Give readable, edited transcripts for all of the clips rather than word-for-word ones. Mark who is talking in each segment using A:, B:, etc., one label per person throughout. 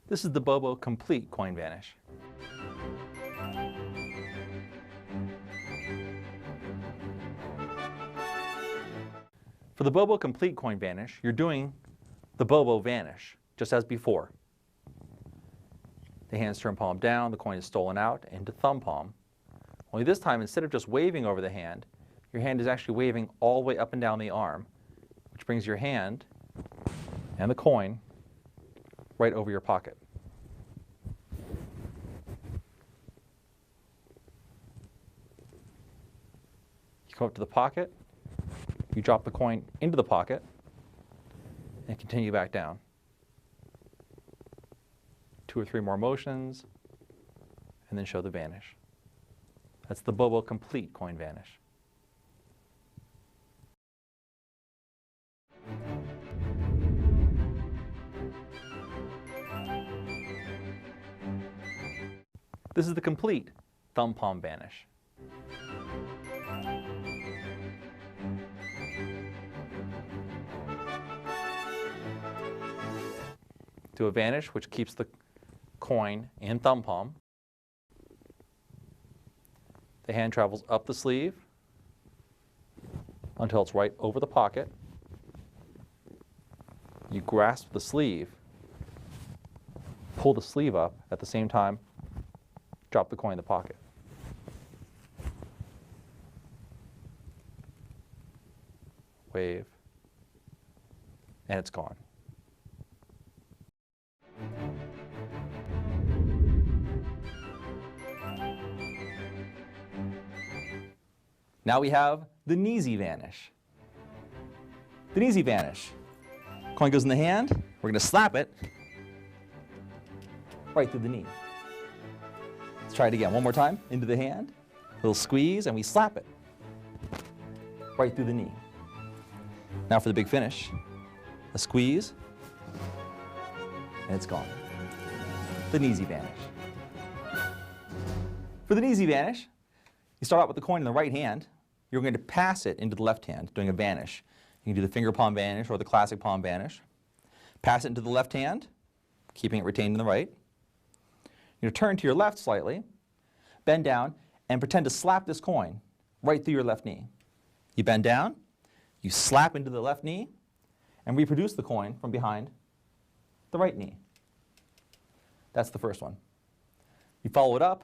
A: This is the Bobo Complete Coin Vanish. For the Bobo Complete Coin Vanish, you're doing the Bobo Vanish, just as before. The hands turn palm down, the coin is stolen out into thumb palm. Only this time, instead of just waving over the hand, your hand is actually waving all the way up and down the arm, which brings your hand and the coin right over your pocket. You come up to the pocket, you drop the coin into the pocket, and continue back down. 2 or 3 more motions, and then show the vanish. That's the Bobo Complete Coin Vanish. This is the complete thumb palm vanish. Do a vanish which keeps the coin in thumb palm. The hand travels up the sleeve until it's right over the pocket. You grasp the sleeve, pull the sleeve up at the same time, drop the coin in the pocket. Wave, and it's gone. Now we have the kneesy vanish. The kneesy vanish. Coin goes in the hand, we're going to slap it right through the knee. Let's try it again. One more time. Into the hand, a little squeeze, and we slap it right through the knee. Now for the big finish. A squeeze, and it's gone. The kneesy vanish. For the kneesy vanish, you start out with the coin in the right hand. You're going to pass it into the left hand, doing a vanish. You can do the finger palm vanish or the classic palm vanish. Pass it into the left hand, keeping it retained in the right. You're going to turn to your left slightly, bend down, and pretend to slap this coin right through your left knee. You bend down, you slap into the left knee, and reproduce the coin from behind the right knee. That's the first one. You follow it up,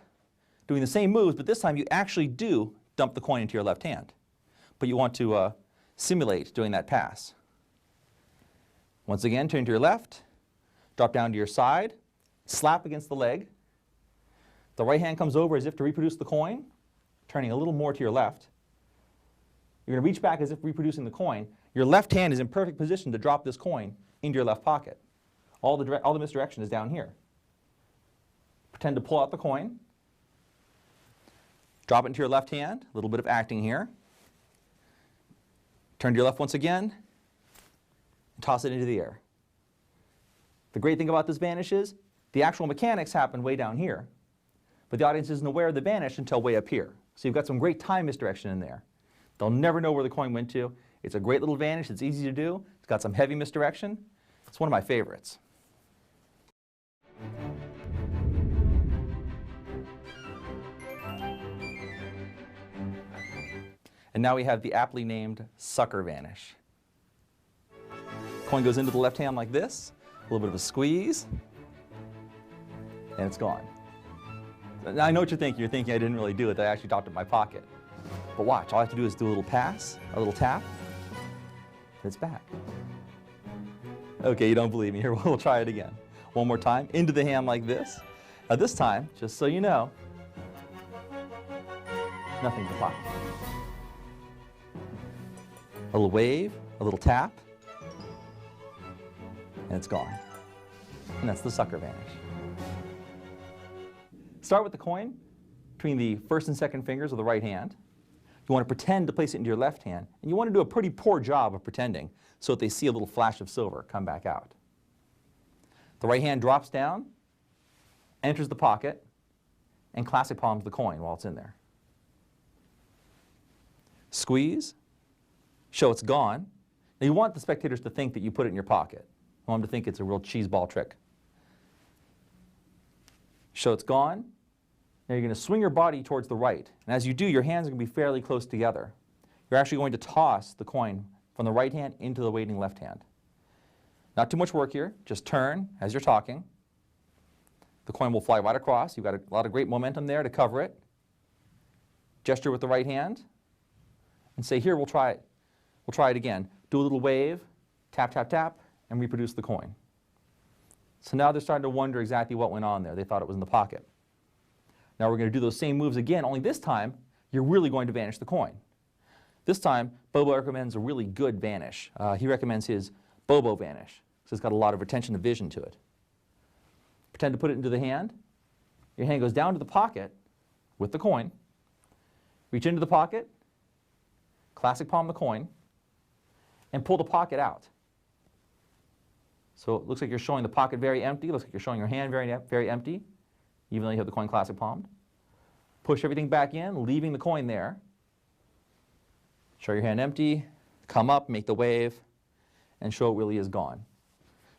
A: doing the same moves, but this time you actually do dump the coin into your left hand. But you want to simulate doing that pass. Once again, turn to your left, drop down to your side, slap against the leg. The right hand comes over as if to reproduce the coin, turning a little more to your left. You're going to reach back as if reproducing the coin. Your left hand is in perfect position to drop this coin into your left pocket. All the misdirection is down here. Pretend to pull out the coin. Drop it into your left hand, a little bit of acting here. Turn to your left once again, and toss it into the air. The great thing about this vanish is the actual mechanics happen way down here, but the audience isn't aware of the vanish until way up here. So you've got some great time misdirection in there. They'll never know where the coin went to. It's a great little vanish. It's easy to do. It's got some heavy misdirection. It's one of my favorites. And now we have the aptly named sucker vanish. Coin goes into the left hand like this, a little bit of a squeeze, and it's gone. Now I know what you're thinking. You're thinking I didn't really do it, that I actually dropped it in my pocket. But watch, all I have to do is do a little pass, a little tap, and it's back. Okay, you don't believe me. Here, we'll try it again. One more time, into the hand like this. Now this time, just so you know, nothing in the pocket. A little wave, a little tap, and it's gone. And that's the sucker vanish. Start with the coin between the first and second fingers of the right hand. You want to pretend to place it into your left hand, and you want to do a pretty poor job of pretending so that they see a little flash of silver come back out. The right hand drops down, enters the pocket, and classic palms the coin while it's in there. Squeeze, show it's gone. Now you want the spectators to think that you put it in your pocket. You want them to think it's a real cheese ball trick. Show it's gone. Now you're going to swing your body towards the right. And as you do, your hands are going to be fairly close together. You're actually going to toss the coin from the right hand into the waiting left hand. Not too much work here. Just turn as you're talking. The coin will fly right across. You've got a lot of great momentum there to cover it. Gesture with the right hand and say, here, we'll try it. We'll try it again. Do a little wave, tap, tap, tap, and reproduce the coin. So now they're starting to wonder exactly what went on there. They thought it was in the pocket. Now we're going to do those same moves again, only this time you're really going to vanish the coin. This time, Bobo recommends a really good vanish. He recommends his bobo vanish, so it's got a lot of retention of vision to it. Pretend to put it into the hand. Your hand goes down to the pocket with the coin. Reach into the pocket, classic palm the coin, and pull the pocket out. So it looks like you're showing the pocket very empty. It looks like you're showing your hand very empty, even though you have the coin classic palmed. Push everything back in, leaving the coin there. Show your hand empty, come up, make the wave, and show it really is gone.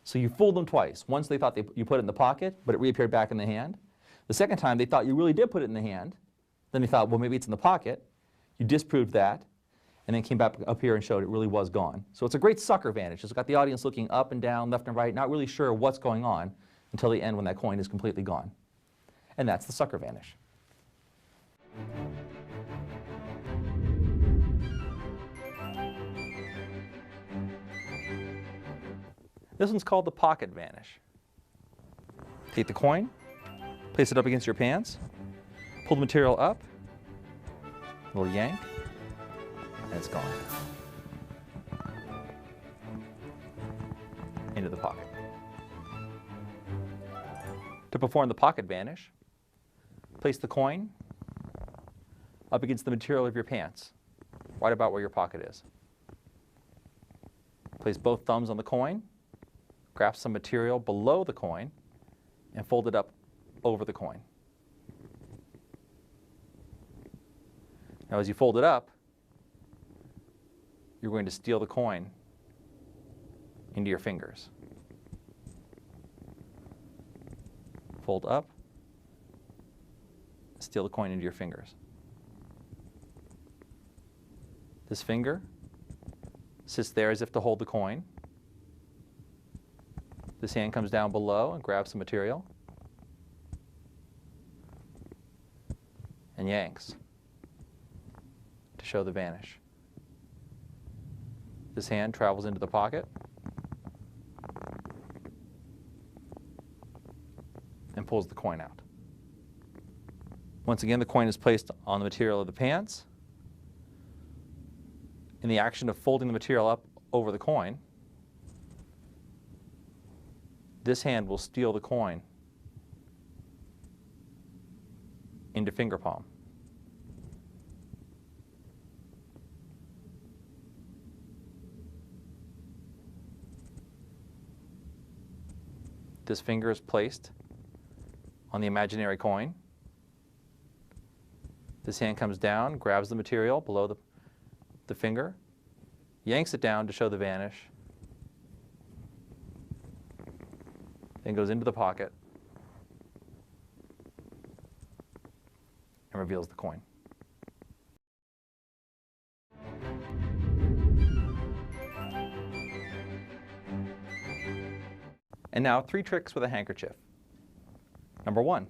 A: So you fooled them twice. Once they thought you put it in the pocket, but it reappeared back in the hand. The second time they thought you really did put it in the hand. Then they thought, well, maybe it's in the pocket. You disproved that, and then came back up here and showed it really was gone. So it's a great sucker vanish. It's got the audience looking up and down, left and right, not really sure what's going on until the end when that coin is completely gone. And that's the sucker vanish. This one's called the pocket vanish. Take the coin, place it up against your pants, pull the material up, a little yank, and it's gone. Into the pocket. To perform the pocket vanish, place the coin up against the material of your pants, right about where your pocket is. Place both thumbs on the coin, grasp some material below the coin, and fold it up over the coin. Now as you fold it up, you're going to steal the coin into your fingers. Fold up, steal the coin into your fingers. This finger sits there as if to hold the coin. This hand comes down below and grabs some material and yanks to show the vanish. This hand travels into the pocket and pulls the coin out. Once again, the coin is placed on the material of the pants. In the action of folding the material up over the coin, this hand will steal the coin into finger palm. This finger is placed on the imaginary coin. This hand comes down, grabs the material below the finger, yanks it down to show the vanish, then goes into the pocket and reveals the coin. And now 3 tricks with a handkerchief. Number 1.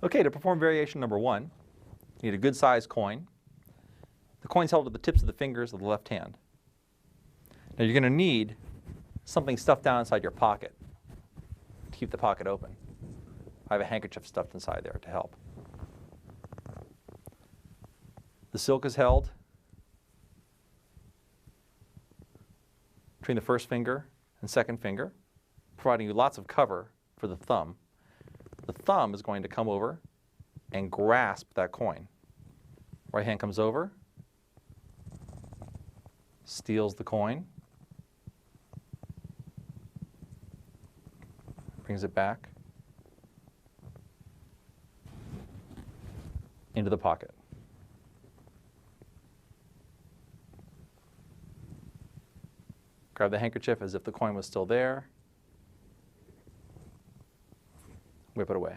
A: Okay, to perform variation number 1, you need a good sized coin. The coin's held at the tips of the fingers of the left hand. Now you're going to need something stuffed down inside your pocket to keep the pocket open. I have a handkerchief stuffed inside there to help. The silk is held between the first finger and second finger, providing you lots of cover for the thumb. The thumb is going to come over and grasp that coin. Right hand comes over, steals the coin, brings it back into the pocket. Grab the handkerchief as if the coin was still there. Whip it away.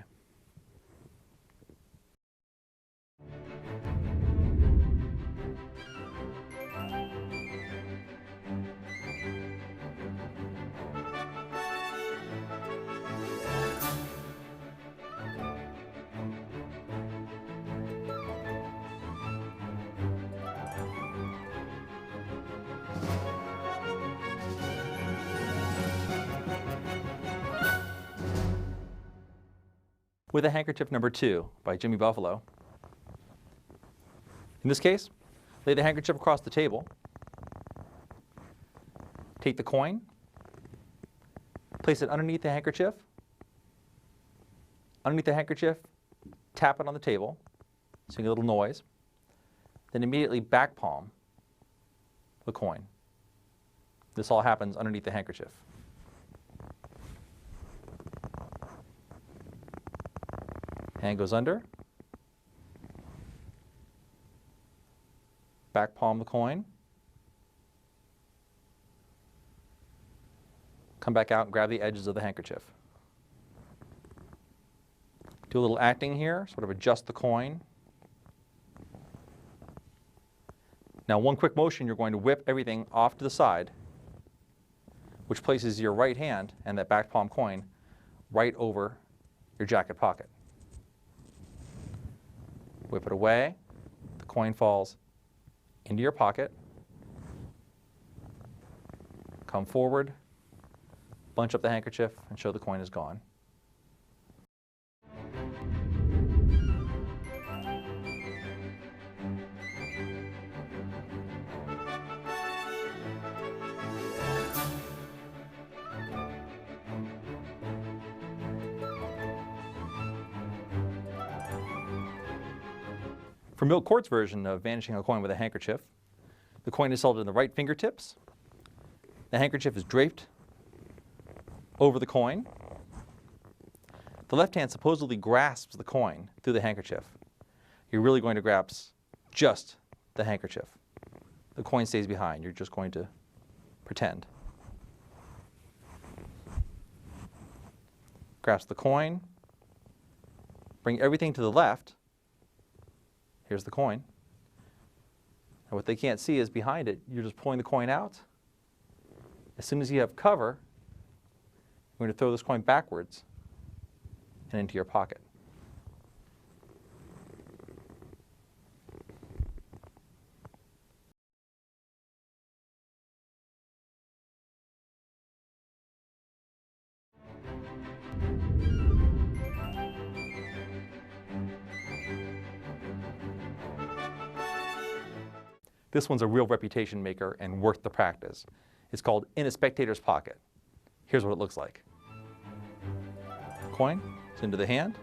A: With a handkerchief number 2 by Jimmy Buffalo. In this case, lay the handkerchief across the table. Take the coin, place it underneath the handkerchief. Underneath the handkerchief, tap it on the table, so you get a little noise. Then immediately back palm the coin. This all happens underneath the handkerchief. Hand goes under. Back palm the coin. Come back out and grab the edges of the handkerchief. Do a little acting here, sort of adjust the coin. Now one quick motion, you're going to whip everything off to the side, which places your right hand and that back palm coin right over your jacket pocket. Whip it away, the coin falls into your pocket. Come forward, bunch up the handkerchief, and show the coin is gone. For Milt Court's version of vanishing a coin with a handkerchief, the coin is held in the right fingertips. The handkerchief is draped over the coin. The left hand supposedly grasps the coin through the handkerchief. You're really going to grasp just the handkerchief. The coin stays behind. You're just going to pretend. Grasp the coin. Bring everything to the left. Here's the coin. And what they can't see is behind it, you're just pulling the coin out. As soon as you have cover, you're going to throw this coin backwards and into your pocket. This one's a real reputation maker and worth the practice. It's called In a Spectator's Pocket. Here's what it looks like. Coin is into the hand.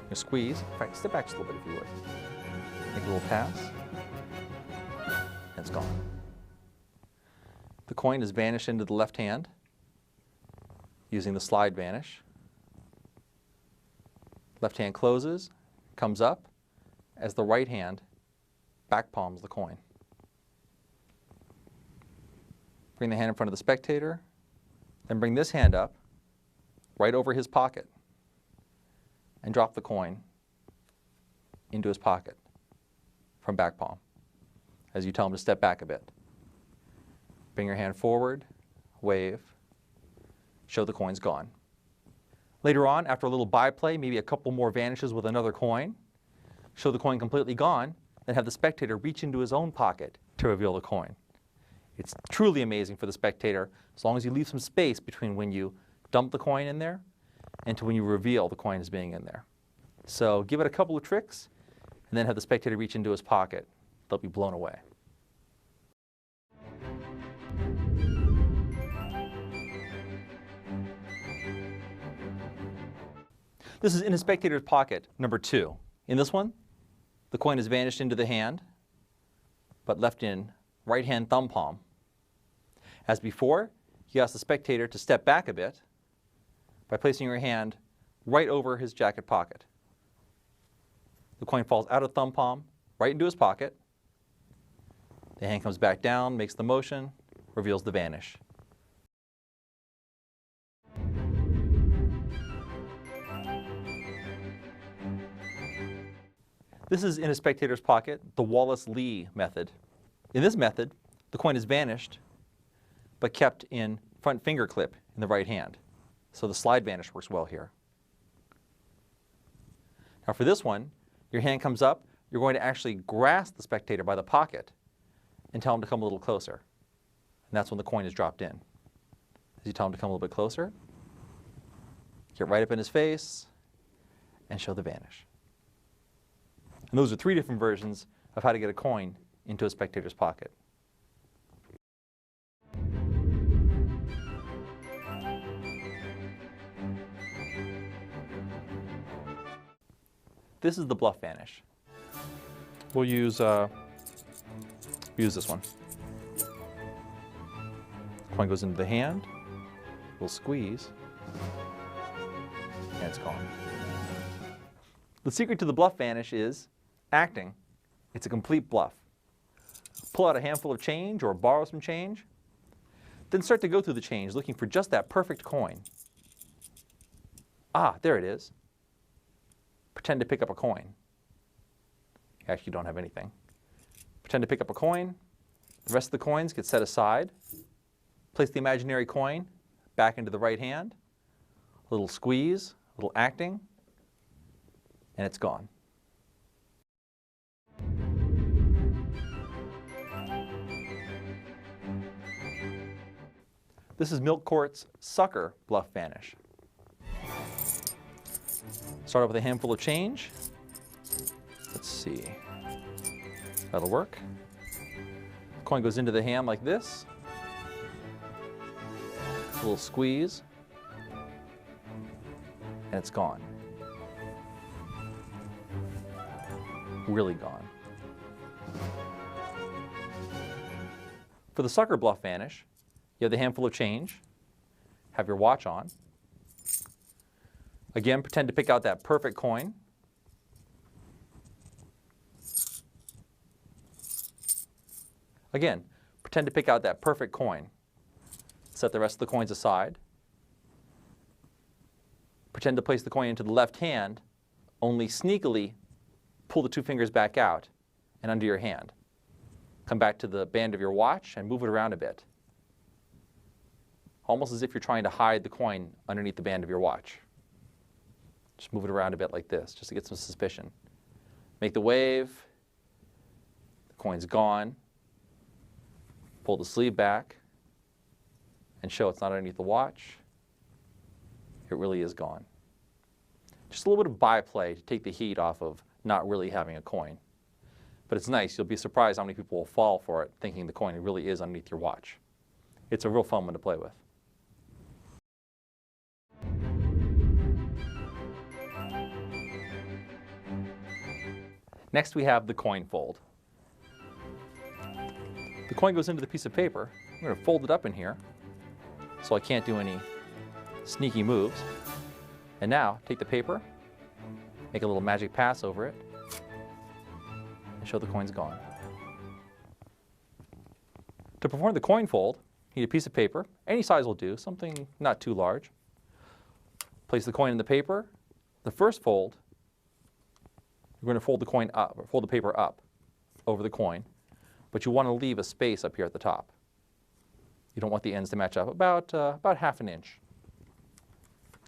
A: You squeeze. In fact, step back just a little bit if you would. Make a little pass. And it's gone. The coin is vanished into the left hand using the slide vanish. Left hand closes, comes up, as the right hand back palms the coin. Bring the hand in front of the spectator, then bring this hand up, right over his pocket, and drop the coin into his pocket from back palm, as you tell him to step back a bit. Bring your hand forward, wave, show the coin's gone. Later on, after a little byplay, maybe a couple more vanishes with another coin, show the coin completely gone, then have the spectator reach into his own pocket to reveal the coin. It's truly amazing for the spectator, as long as you leave some space between when you dump the coin in there and to when you reveal the coin as being in there. So give it a couple of tricks, and then have the spectator reach into his pocket. They'll be blown away. This is In a Spectator's Pocket, number 2. In this one, the coin has vanished into the hand, but left in right hand thumb palm. As before, you ask the spectator to step back a bit, by placing your hand right over his jacket pocket. The coin falls out of thumb palm, right into his pocket. The hand comes back down, makes the motion, reveals the vanish. This is in a spectator's pocket, the Wallace-Lee method. In this method, the coin is vanished, but kept in front finger clip in the right hand. So the slide vanish works well here. Now for this one, your hand comes up, you're going to actually grasp the spectator by the pocket and tell him to come a little closer. And that's when the coin is dropped in. As you tell him to come a little bit closer, get right up in his face, and show the vanish. And those are 3 different versions of how to get a coin into a spectator's pocket. This is the bluff vanish. We'll use this one. Coin goes into the hand, we'll squeeze, and it's gone. The secret to the bluff vanish is acting. It's a complete bluff. Pull out a handful of change or borrow some change, then start to go through the change looking for just that perfect coin. Ah, there it is. Pretend to pick up a coin. You actually don't have anything. Pretend to pick up a coin. The rest of the coins get set aside. Place the imaginary coin back into the right hand. A little squeeze, a little acting, and it's gone. This is Milk Court's sucker bluff vanish. Start off with a handful of change. Let's see. That'll work. Coin goes into the hand like this. A little squeeze. And it's gone. Really gone. For the sucker bluff vanish, you have the handful of change, have your watch on. Again, pretend to pick out that perfect coin. Again, pretend to pick out that perfect coin. Set the rest of the coins aside. Pretend to place the coin into the left hand, only sneakily pull the 2 fingers back out and under your hand. Come back to the band of your watch and move it around a bit. Almost as if you're trying to hide the coin underneath the band of your watch. Just move it around a bit like this, just to get some suspicion. Make the wave. The coin's gone. Pull the sleeve back and show it's not underneath the watch. It really is gone. Just a little bit of byplay to take the heat off of not really having a coin. But it's nice. You'll be surprised how many people will fall for it, thinking the coin really is underneath your watch. It's a real fun one to play with. Next we have the coin fold. The coin goes into the piece of paper. I'm going to fold it up in here so I can't do any sneaky moves. And now take the paper, make a little magic pass over it, and show the coin's gone. To perform the coin fold, you need a piece of paper. Any size will do, something not too large. Place the coin in the paper. The first fold, you're going to fold the coin up, or fold the paper up over the coin, but you want to leave a space up here at the top. You don't want the ends to match up, about ½ an inch.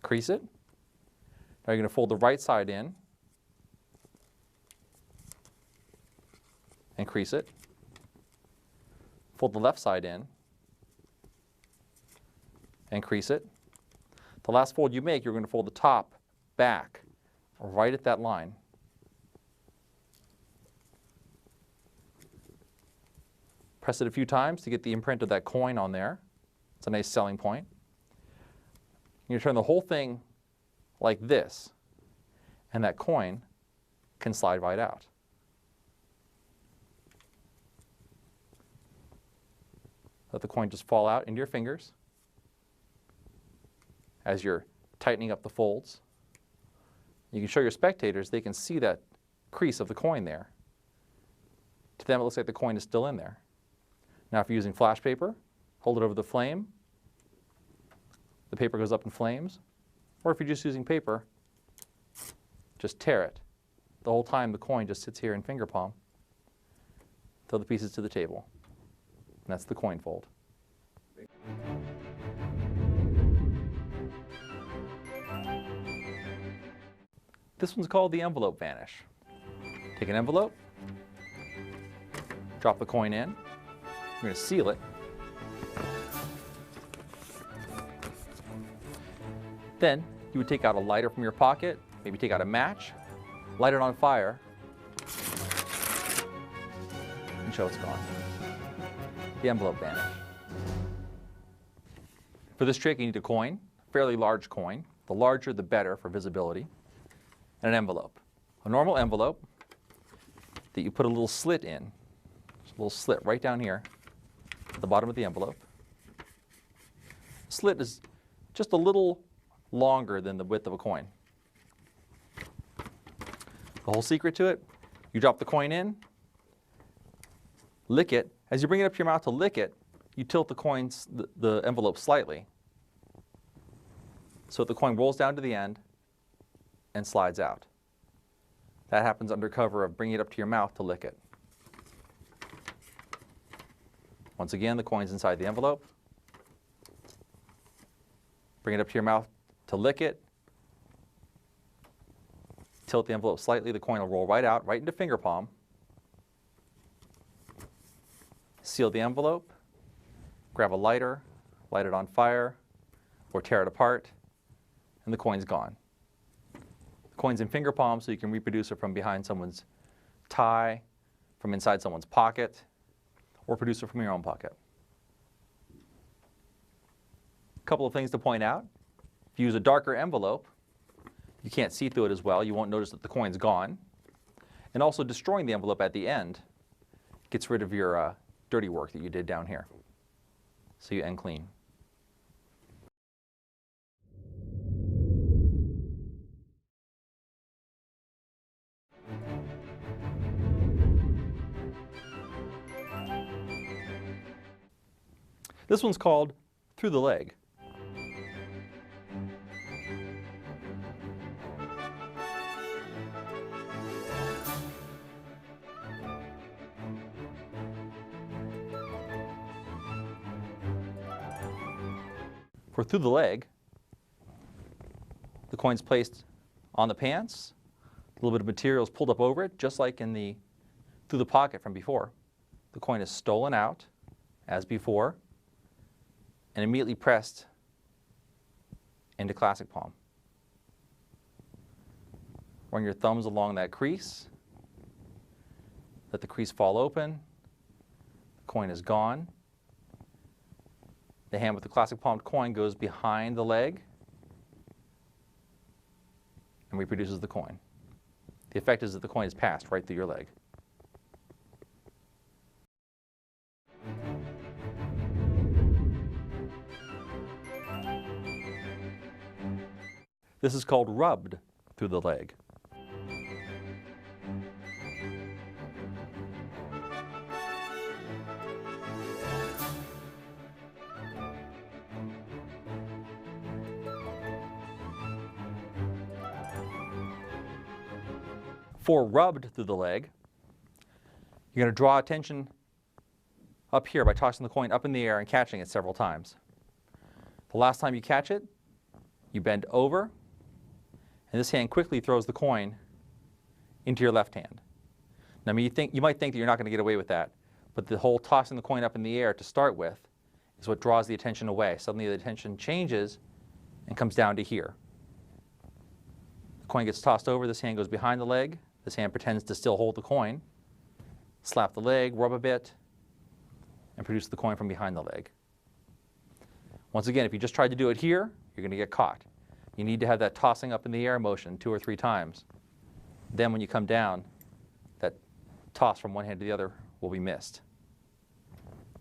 A: Crease it. Now you're going to fold the right side in and crease it. Fold the left side in and crease it. The last fold you make, you're going to fold the top back right at that line. Press it a few times to get the imprint of that coin on there. It's a nice selling point. You turn the whole thing like this, and that coin can slide right out. Let the coin just fall out into your fingers as you're
B: tightening up the folds. You can show your spectators, they can see that crease of the coin there. To them, it looks like the coin is still in there. Now, if you're using flash paper, hold it over the flame. The paper goes up in flames. Or if you're just using paper, just tear it. The whole time, the coin just sits here in finger palm. Throw the pieces to the table. And that's the coin fold. This one's called the envelope vanish. Take an envelope, drop the coin in. You're going to seal it. Then you would take out a lighter from your pocket, maybe take out a match, light it on fire, and show it's gone. The envelope vanished. For this trick, you need a coin, a fairly large coin. The larger, the better for visibility, and an envelope. A normal envelope that you put a little slit in, just a little slit right down here at the bottom of the envelope. The slit is just a little longer than the width of a coin. The whole secret to it, you drop the coin in, lick it. As you bring it up to your mouth to lick it, you tilt the envelope slightly so that the coin rolls down to the end and slides out. That happens under cover of bringing it up to your mouth to lick it. Once again, the coin's inside the envelope. Bring it up to your mouth to lick it. Tilt the envelope slightly, the coin will roll right out, right into finger palm. Seal the envelope, grab a lighter, light it on fire, or tear it apart, and the coin's gone. The coin's in finger palm, so you can reproduce it from behind someone's tie, from inside someone's pocket, or produce it from your own pocket. A couple of things to point out. If you use a darker envelope, you can't see through it as well. You won't notice that the coin's gone. And also destroying the envelope at the end gets rid of your dirty work that you did down here. So you end clean. This one's called through the leg. For through the leg, the coin's placed on the pants, a little bit of material is pulled up over it, just like in the through the pocket from before. The coin is stolen out, as before, and immediately pressed into classic palm. Run your thumbs along that crease, let the crease fall open, the coin is gone. The hand with the classic palmed coin goes behind the leg and reproduces the coin. The effect is that the coin is passed right through your leg. This is called rubbed through the leg. For rubbed through the leg, you're going to draw attention up here by tossing the coin up in the air and catching it several times. The last time you catch it, you bend over, and this hand quickly throws the coin into your left hand. Now, you might think that you're not going to get away with that, but the whole tossing the coin up in the air to start with is what draws the attention away. Suddenly the attention changes and comes down to here. The coin gets tossed over, this hand goes behind the leg, this hand pretends to still hold the coin, slap the leg, rub a bit, and produce the coin from behind the leg. Once again, if you just tried to do it here, you're going to get caught. You need to have that tossing up in the air motion 2 or 3 times. Then when you come down, that toss from one hand to the other will be missed.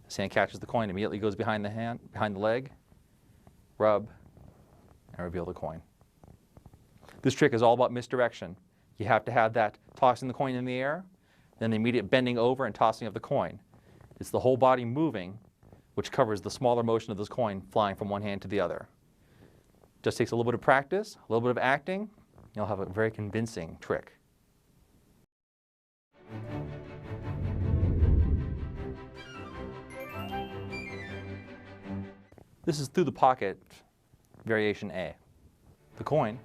B: This hand catches the coin, immediately goes behind the leg, rub, and reveal the coin. This trick is all about misdirection. You have to have that tossing the coin in the air, then the immediate bending over and tossing of the coin. It's the whole body moving which covers the smaller motion of this coin flying from one hand to the other. Just takes a little bit of practice, a little bit of acting, you'll have a very convincing trick. This is through the pocket variation A. The coin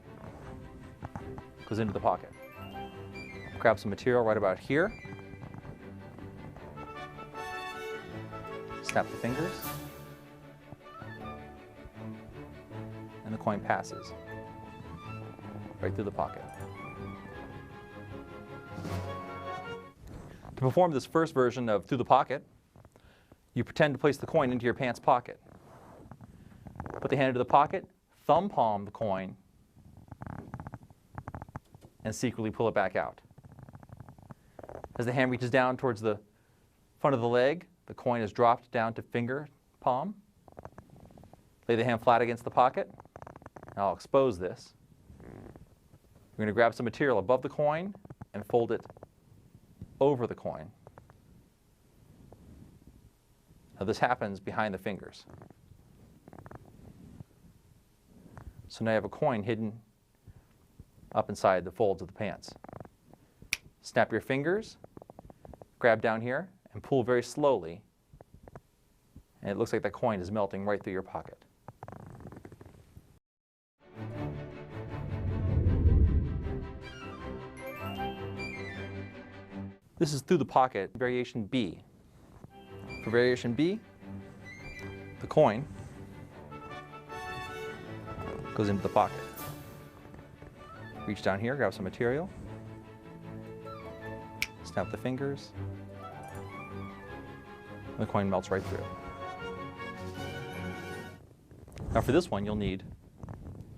B: goes into the pocket. Grab some material right about here. Snap the fingers. And the coin passes right through the pocket. To perform this first version of through the pocket, you pretend to place the coin into your pants pocket. Put the hand into the pocket, thumb palm the coin, and secretly pull it back out. As the hand reaches down towards the front of the leg, the coin is dropped down to finger palm. Lay the hand flat against the pocket. Now I'll expose this. We're going to grab some material above the coin and fold it over the coin. Now this happens behind the fingers. So now you have a coin hidden up inside the folds of the pants. Snap your fingers, grab down here, and pull very slowly. And it looks like that coin is melting right through your pocket. This is through the pocket, variation B. For variation B, the coin goes into the pocket. Reach down here, grab some material, snap the fingers, and the coin melts right through. Now for this one, you'll need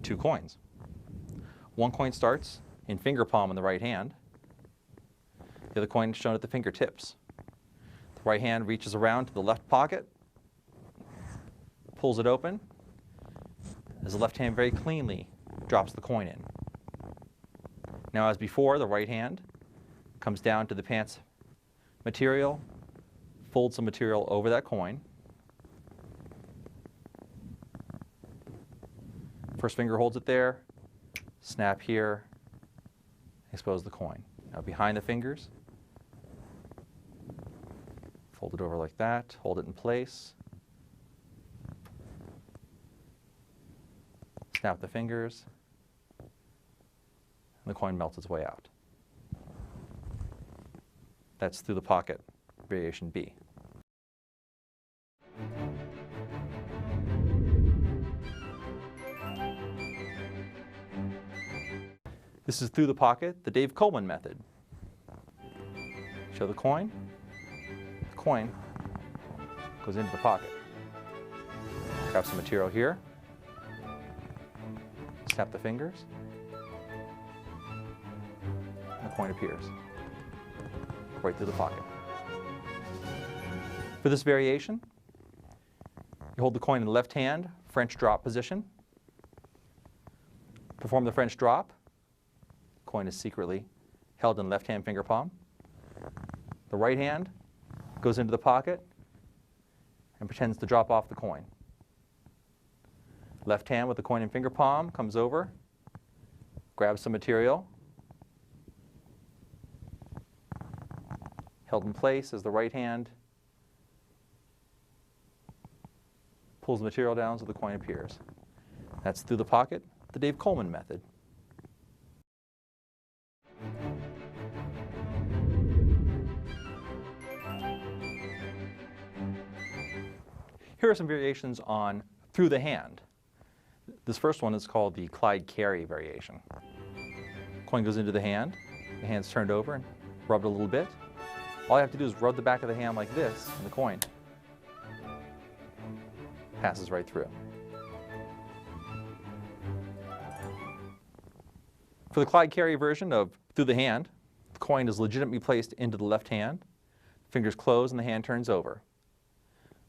B: 2 coins. One coin starts in finger palm in the right hand. The other coin is shown at the fingertips. The right hand reaches around to the left pocket, pulls it open, as the left hand very cleanly drops the coin in. Now as before, the right hand comes down to the pants material, folds some material over that coin. First finger holds it there, snap here, expose the coin. Now behind the fingers, fold it over like that, hold it in place. Snap the fingers, and the coin melts its way out. That's through the pocket, variation B. This is through the pocket, the Dave Coleman method. Show the coin goes into the pocket. Grab some material here, snap the fingers, and the coin appears right through the pocket. For this variation, you hold the coin in the left hand, French drop position. Perform the French drop. The coin is secretly held in the left hand finger palm. The right hand goes into the pocket and pretends to drop off the coin. Left hand with the coin in finger palm comes over, grabs some material, held in place as the right hand pulls the material down so the coin appears. That's through the pocket, the Dave Coleman method. Here are some variations on through the hand. This first one is called the Clyde Carey variation. Coin goes into the hand's turned over and rubbed a little bit. All you have to do is rub the back of the hand like this, and the coin passes right through. For the Clyde Carey version of through the hand, the coin is legitimately placed into the left hand, fingers close and the hand turns over.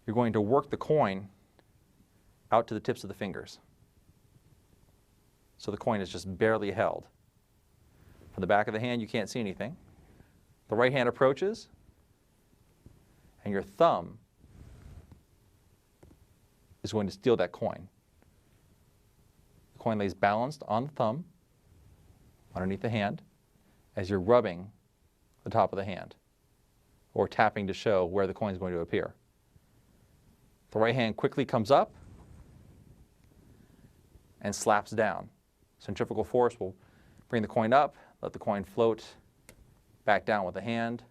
B: You're going to work the coin out to the tips of the fingers. so the coin is just barely held. From the back of the hand, you can't see anything. The right hand approaches, and your thumb is going to steal that coin. The coin lays balanced on the thumb, underneath the hand, as you're rubbing the top of the hand, or tapping to show where the coin is going to appear. The right hand quickly comes up and slaps down. Centrifugal force will bring the coin up, let the coin float back down with the hand,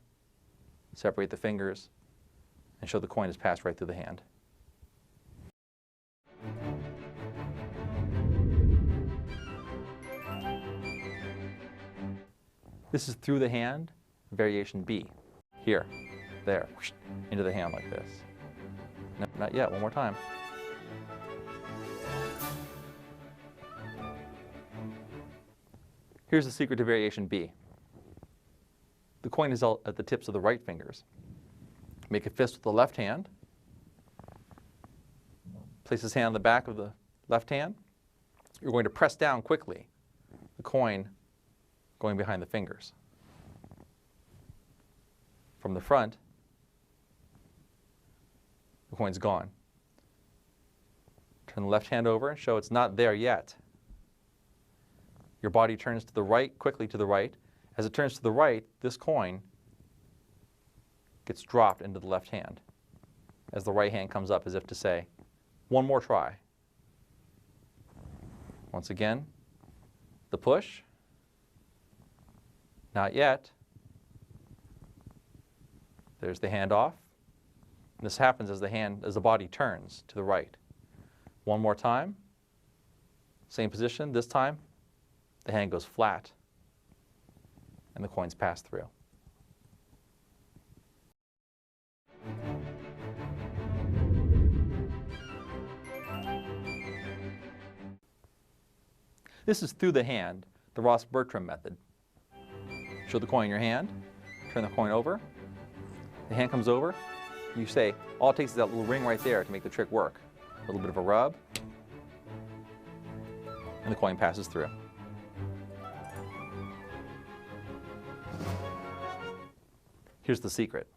B: separate the fingers, and show the coin is passed right through the hand. This is through the hand, variation B. Here, there, whoosh, into the hand like this. No, not yet, one more time. Here's the secret to variation B. The coin is at the tips of the right fingers. Make a fist with the left hand. Place his hand on the back of the left hand. You're going to press down quickly, the coin going behind the fingers. From the front, the coin's gone. Turn the left hand over and show it's not there yet. Your body turns to the right, quickly to the right. As it turns to the right, this coin gets dropped into the left hand as the right hand comes up as if to say, one more try. Once again, the push. Not yet. There's the hand off. This happens as the body turns to the right. One more time. Same position. This time, the hand goes flat, and the coins pass through. This is through the hand, the Ross-Bertram method. Show the coin in your hand, turn the coin over, the hand comes over, you say, all it takes is that little ring right there to make the trick work. A little bit of a rub, and the coin passes through. Here's the secret.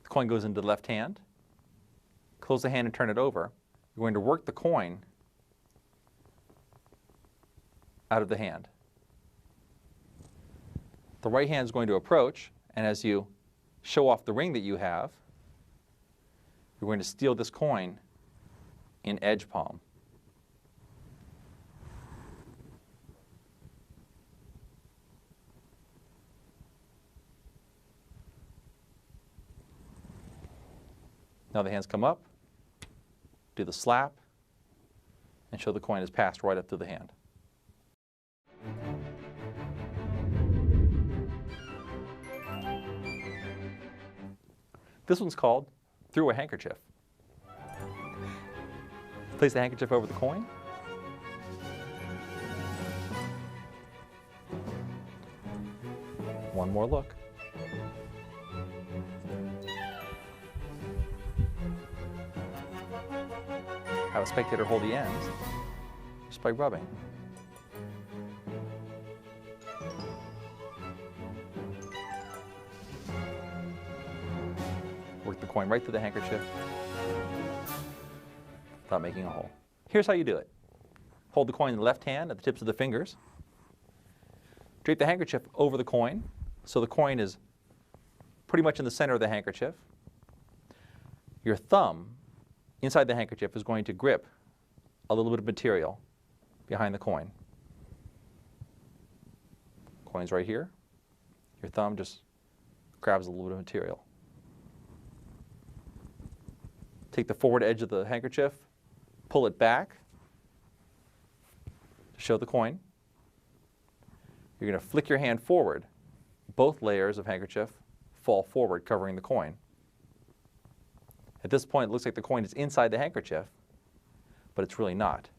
B: The coin goes into the left hand. Close the hand and turn it over. You're going to work the coin out of the hand. The right hand is going to approach, and as you show off the ring that you have, you're going to steal this coin in edge palm. Now the hands come up, do the slap, and show the coin is passed right up through the hand. This one's called through a handkerchief. Place the handkerchief over the coin. One more look. Have a spectator hold the ends just by rubbing. Work the coin right through the handkerchief without making a hole. Here's how you do it. Hold the coin in the left hand at the tips of the fingers. Drape the handkerchief over the coin so the coin is pretty much in the center of the handkerchief. Your thumb inside the handkerchief is going to grip a little bit of material behind the coin. Coin's right here. Your thumb just grabs a little bit of material. Take the forward edge of the handkerchief, pull it back to show the coin. You're going to flick your hand forward. Both layers of handkerchief fall forward, covering the coin. At this point, it looks like the coin is inside the handkerchief, but it's really not.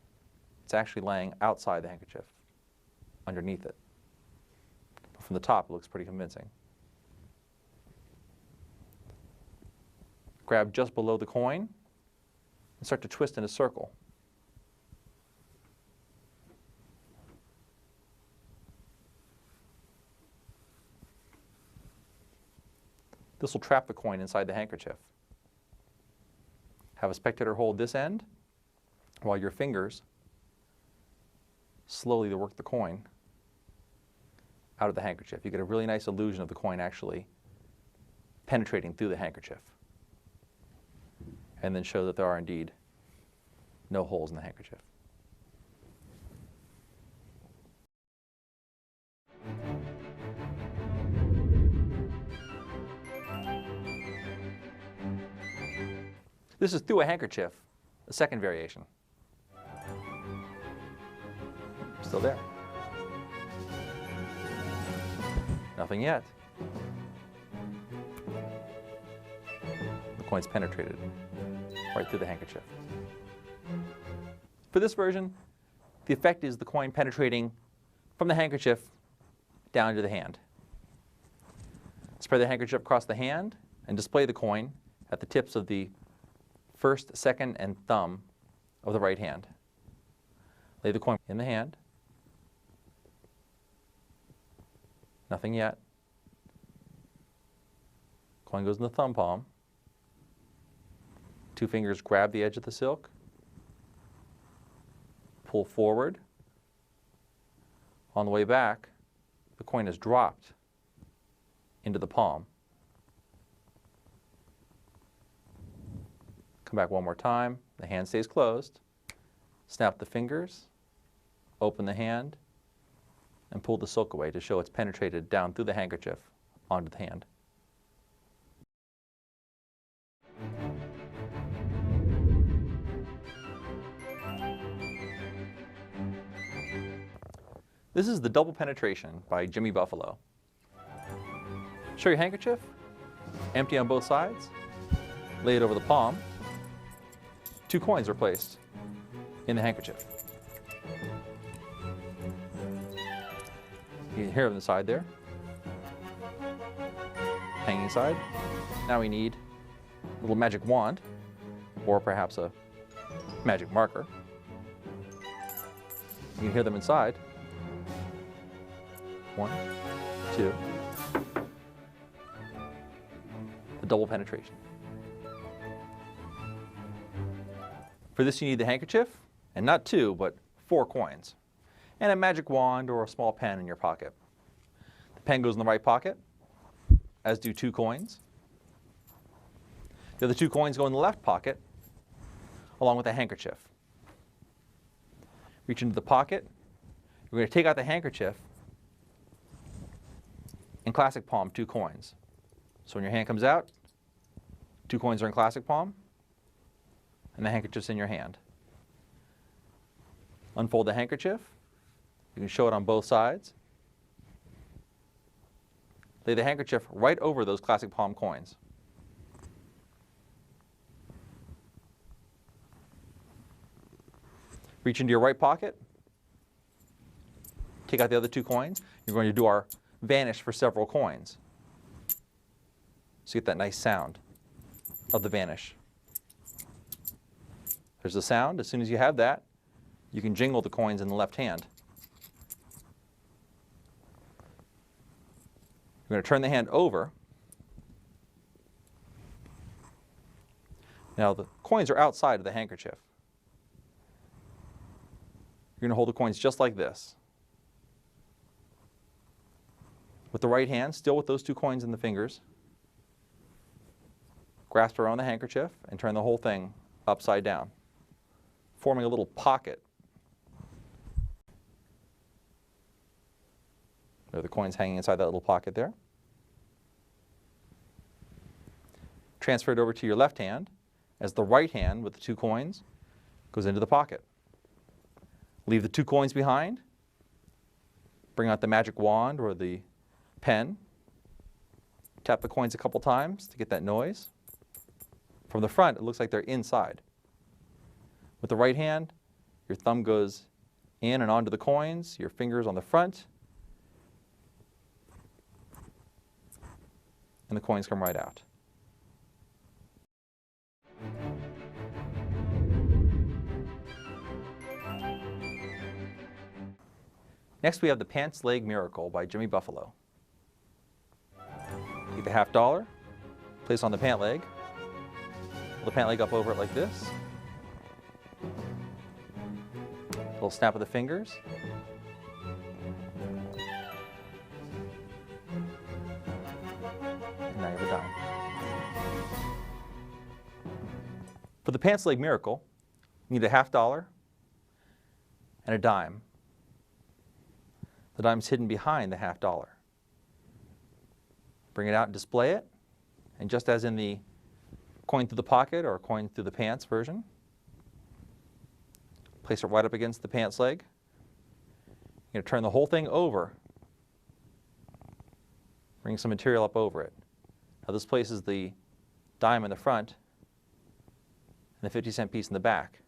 B: It's actually laying outside the handkerchief, underneath it. But from the top, it looks pretty convincing. Grab just below the coin and start to twist in a circle. This will trap the coin inside the handkerchief. Have a spectator hold this end while your fingers slowly work the coin out of the handkerchief. You get a really nice illusion of the coin actually penetrating through the handkerchief. And then show that there are indeed no holes in the handkerchief. This is through a handkerchief, a second variation. Still there. Nothing yet. The coin's penetrated right through the handkerchief. For this version, the effect is the coin penetrating from the handkerchief down to the hand. Spread the handkerchief across the hand and display the coin at the tips of the first, second, and thumb of the right hand. Lay the coin in the hand. Nothing yet. Coin goes in the thumb palm. Two fingers grab the edge of the silk. Pull forward. On the way back, the coin is dropped into the palm. Come back one more time. The hand stays closed. Snap the fingers, open the hand, and pull the silk away to show it's penetrated down through the handkerchief onto the hand. This is the double penetration by Jimmy Buffalo. Show your handkerchief, empty on both sides, lay it over the palm. Two coins are placed in the handkerchief. You can hear on the side there, hanging side. Now we need a little magic wand, or perhaps a magic marker. You can hear them inside. 1, 2. The double penetration. For this you need the handkerchief, and not 2, but 4 coins, and a magic wand or a small pen in your pocket. The pen goes in the right pocket, as do 2 coins. The other 2 coins go in the left pocket, along with the handkerchief. Reach into the pocket. You're going to take out the handkerchief and classic palm 2 coins. So when your hand comes out, 2 coins are in classic palm, and the handkerchief's in your hand. Unfold the handkerchief. You can show it on both sides. Lay the handkerchief right over those classic palm coins. Reach into your right pocket. Take out the other 2 coins. You're going to do our vanish for several coins. So you get that nice sound of the vanish. There's the sound. As soon as you have that, you can jingle the coins in the left hand. You're going to turn the hand over. Now the coins are outside of the handkerchief. You're going to hold the coins just like this. With the right hand, still with those 2 coins in the fingers, grasp around the handkerchief and turn the whole thing upside down, forming a little pocket. There are the coins hanging inside that little pocket there. Transfer it over to your left hand as the right hand with the 2 coins goes into the pocket. Leave the 2 coins behind. Bring out the magic wand or the pen. Tap the coins a couple times to get that noise. From the front, it looks like they're inside. With the right hand, your thumb goes in and onto the coins, your fingers on the front, and the coins come right out. Next we have the Pants Leg Miracle by Jimmy Buffalo. Take the $50, Place on the pant leg. Pull the pant leg up over it like this. A little snap of the fingers. And now you have a dime. For the pants leg miracle, you need a $50 and a dime. The dime's hidden behind the $50. Bring it out and display it. And just as in the coin through the pocket or coin through the pants version, place it right up against the pants leg. You're going to turn the whole thing over. Bring some material up over it. Now this places the dime in the front and the 50-cent piece in the back.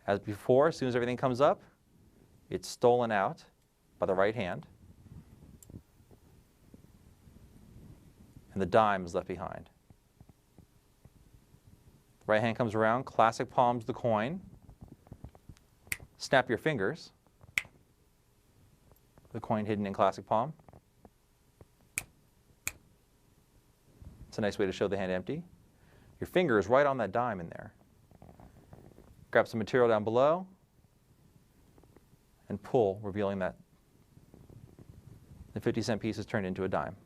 B: As before, as soon as everything comes up, it's stolen out by the right hand, and the dime is left behind. The right hand comes around, classic palms the coin, snap your fingers, the coin hidden in classic palm. It's a nice way to show the hand empty. Your finger is right on that dime in there. Grab some material down below and pull, revealing that the 50-cent piece is turned into a dime.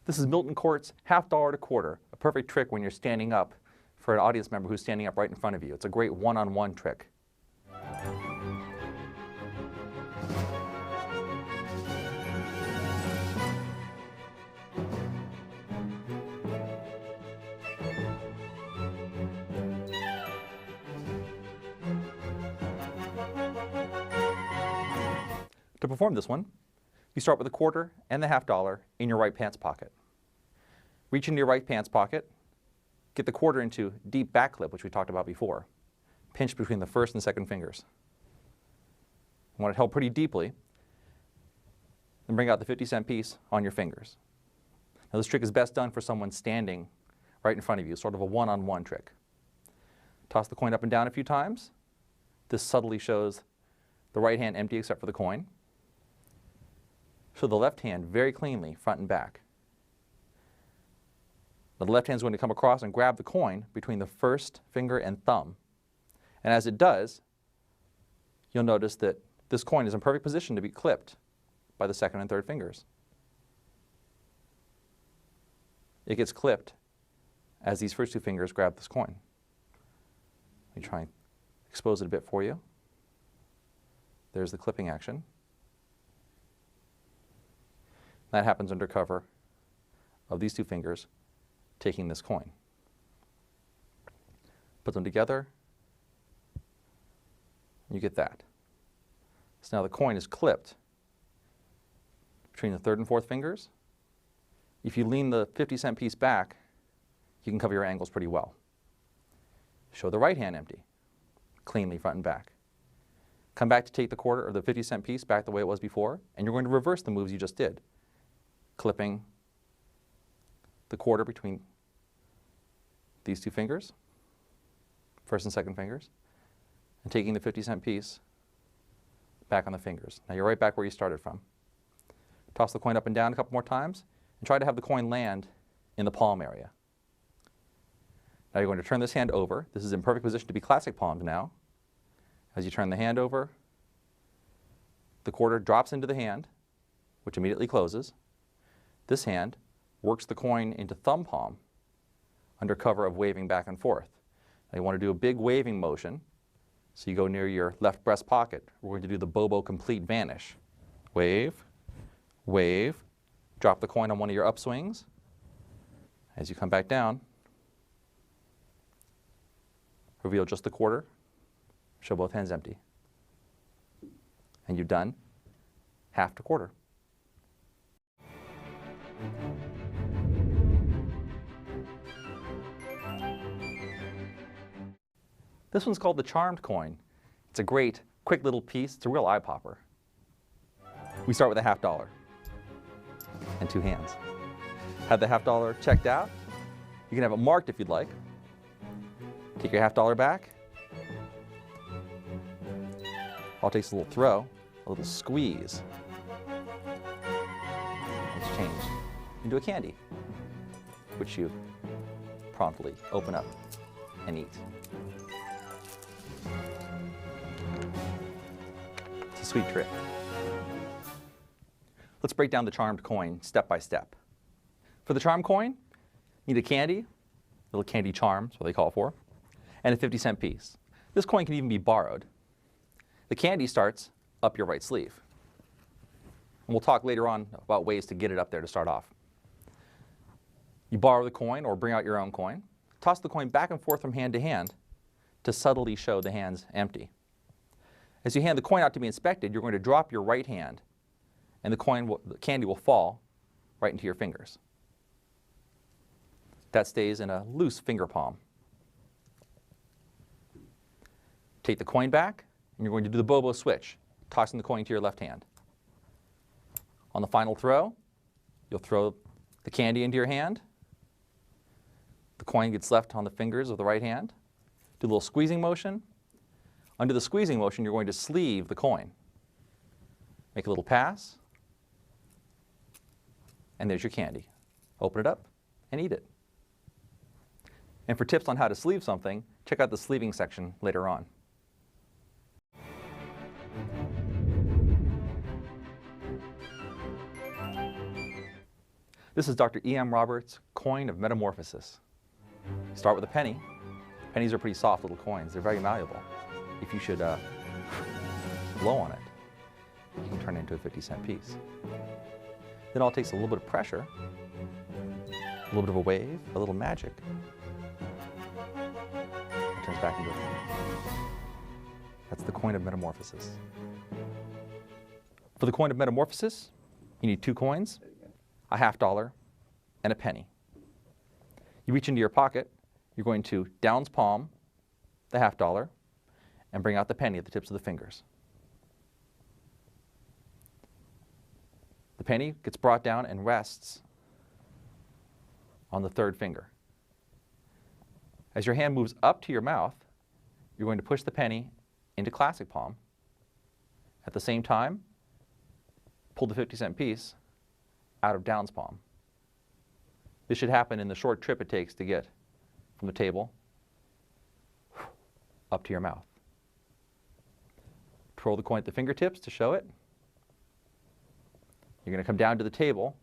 B: This is Milton Court's $50 to quarter, a perfect trick when you're standing up for an audience member who's standing up right in front of you. It's a great one-on-one trick. To perform this one, you start with a quarter and the $50 in your right pants pocket. Reach into your right pants pocket, get the quarter into deep back clip, which we talked about before. Pinch between the first and second fingers. You want it held pretty deeply, then bring out the 50-cent piece on your fingers. Now this trick is best done for someone standing right in front of you, sort of a one-on-one trick. Toss the coin up and down a few times. This subtly shows the right hand empty except for the coin. Show the left hand very cleanly, front and back. Now the left hand is going to come across and grab the coin between the first finger and thumb. And as it does, you'll notice that this coin is in perfect position to be clipped by the second and third fingers. It gets clipped as these first two fingers grab this coin. Let me try and expose it a bit for you. There's the clipping action. That happens under cover of these two fingers taking this coin. Put them together, and you get that. So now the coin is clipped between the third and fourth fingers. If you lean the 50-cent piece back, you can cover your angles pretty well. Show the right hand empty, cleanly front and back. Come back to take the quarter or the 50-cent piece back the way it was before, and you're going to reverse the moves you just did. Clipping the quarter between these two fingers, first and second fingers, and taking the 50-cent piece back on the fingers. Now you're right back where you started from. Toss the coin up and down a couple more times, and try to have the coin land in the palm area. Now you're going to turn this hand over. This is in perfect position to be classic palmed now. As you turn the hand over, the quarter drops into the hand, which immediately closes. This hand works the coin into thumb palm under cover of waving back and forth. Now you want to do a big waving motion, so you go near your left breast pocket. We're going to do the bobo complete vanish. Wave, wave, drop the coin on one of your upswings. As you come back down, reveal just the quarter, show both hands empty. And you've done half to quarter. This one's called the charmed coin. It's a great, quick little piece. It's a real eye popper. We start with a $50 and two hands. Have the $50 checked out. You can have it marked if you'd like. Take your $50 back. All it takes is a little throw, a little squeeze. It's changed into a candy, which you promptly open up and eat. It's a sweet trick. Let's break down the charmed coin step by step. For the charmed coin, you need a candy, little candy charm, that's what they call it for, and a 50-cent piece. This coin can even be borrowed. The candy starts up your right sleeve. And we'll talk later on about ways to get it up there to start off. You borrow the coin or bring out your own coin. Toss the coin back and forth from hand to hand to subtly show the hands empty. As you hand the coin out to be inspected, you're going to drop your right hand, and the candy will fall right into your fingers. That stays in a loose finger palm. Take the coin back, and you're going to do the bobo switch, tossing the coin to your left hand. On the final throw, you'll throw the candy into your hand. The coin gets left on the fingers of the right hand. Do a little squeezing motion. Under the squeezing motion, you're going to sleeve the coin. Make a little pass, and there's your candy. Open it up and eat it. And for tips on how to sleeve something, check out the sleeving section later on. This is Dr. E.M. Roberts' coin of metamorphosis. Start with a penny. Pennies are pretty soft little coins. They're very malleable. If you should blow on it, you can turn it into a 50-cent piece. Then all it takes a little bit of pressure, a little bit of a wave, a little magic. It turns back into a penny. That's the coin of metamorphosis. For the coin of metamorphosis, you need 2 coins, a $50 and a penny. You reach into your pocket, you're going to downs palm the $50 and bring out the penny at the tips of the fingers. The penny gets brought down and rests on the 3rd finger. As your hand moves up to your mouth, you're going to push the penny into classic palm. At the same time, pull the 50-cent piece out of downs palm. This should happen in the short trip it takes to get from the table up to your mouth. Twirl the coin at the fingertips to show it. You're going to come down to the table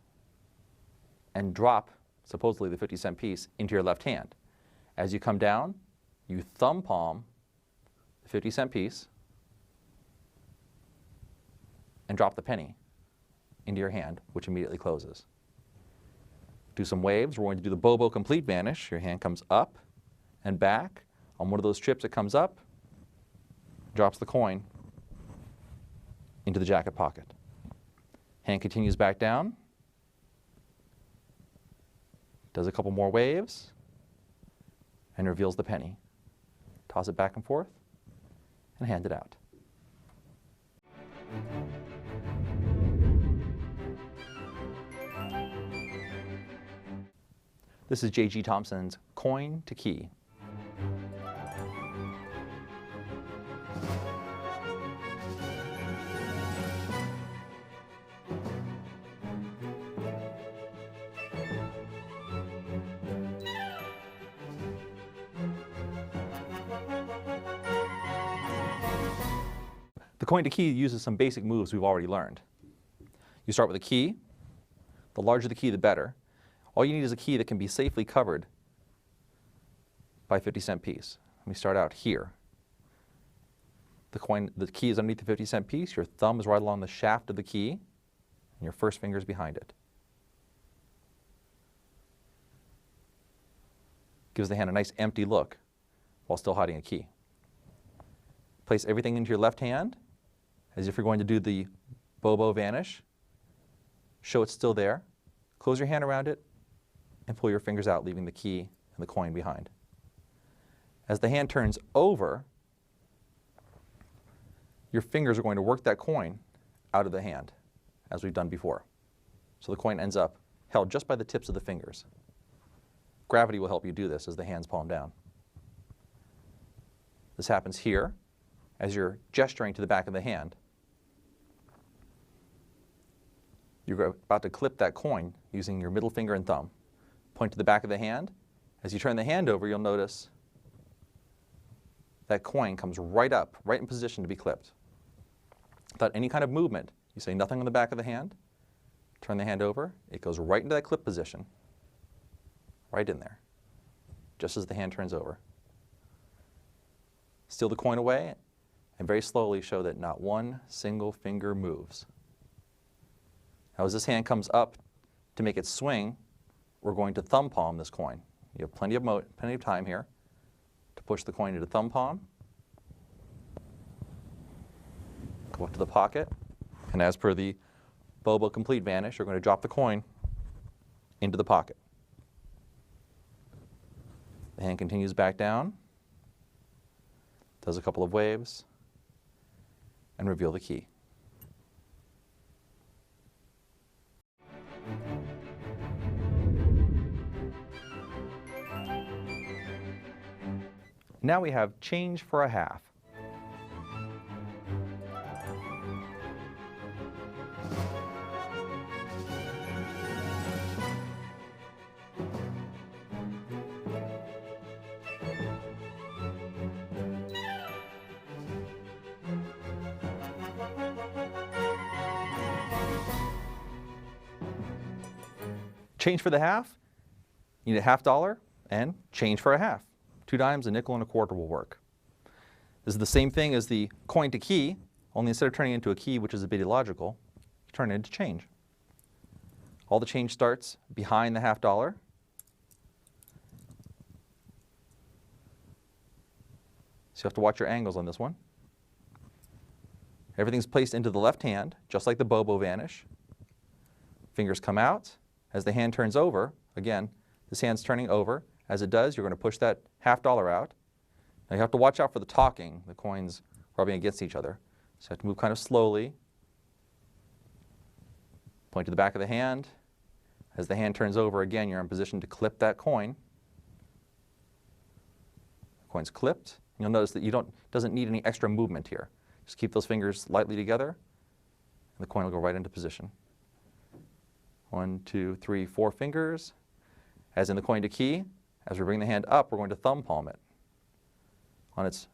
B: and drop, supposedly, the 50-cent piece into your left hand. As you come down, you thumb palm the 50-cent piece and drop the penny into your hand, which immediately closes. Do some waves. We're going to do the bobo complete vanish. Your hand comes up and back. On one of those trips, it comes up, drops the coin into the jacket pocket. Hand continues back down, does a couple more waves, and reveals the penny. Toss it back and forth, and hand it out. This is J.G. Thompson's coin to key. The coin to key uses some basic moves we've already learned. You start with a key. The larger the key, the better. All you need is a key that can be safely covered by a 50-cent piece. Let me start out here. The key is underneath the 50-cent piece. Your thumb is right along the shaft of the key, and your first finger is behind it. Gives the hand a nice empty look while still hiding a key. Place everything into your left hand as if you're going to do the bobo vanish. Show it's still there. Close your hand around it and pull your fingers out, leaving the key and the coin behind. As the hand turns over, your fingers are going to work that coin out of the hand, as we've done before. So the coin ends up held just by the tips of the fingers. Gravity will help you do this as the hands palm down. This happens here, as you're gesturing to the back of the hand. You're about to clip that coin using your middle finger and thumb. Point to the back of the hand. As you turn the hand over, you'll notice that coin comes right up, right in position to be clipped. Without any kind of movement, you say nothing on the back of the hand, turn the hand over, it goes right into that clip position, right in there, just as the hand turns over. Steal the coin away, and very slowly show that not one single finger moves. Now as this hand comes up to make it swing, we're going to thumb palm this coin. You have plenty of time here to push the coin into thumb palm, go up to the pocket, and as per the bobo complete vanish, you're going to drop the coin into the pocket. The hand continues back down, does a couple of waves, and reveal the key. Now we have change for a half. Change for the half, you need a $50 and change for a half. 2 dimes, a nickel, and a quarter will work. This is the same thing as the coin to key, only instead of turning it into a key, which is a bit illogical, you turn it into change. All the change starts behind the $50. So you have to watch your angles on this one. Everything's placed into the left hand, just like the bobo vanish. Fingers come out. As the hand turns over, again, this hand's turning over. As it does, you're going to push that $50 out. Now you have to watch out for the talking, the coins rubbing against each other. So you have to move kind of slowly. Point to the back of the hand. As the hand turns over, again, you're in position to clip that coin. The coin's clipped. You'll notice that doesn't need any extra movement here. Just keep those fingers lightly together, and the coin will go right into position. 1, 2, 3, 4 fingers. As in the coin to key, as we bring the hand up, we're going to thumb palm it on its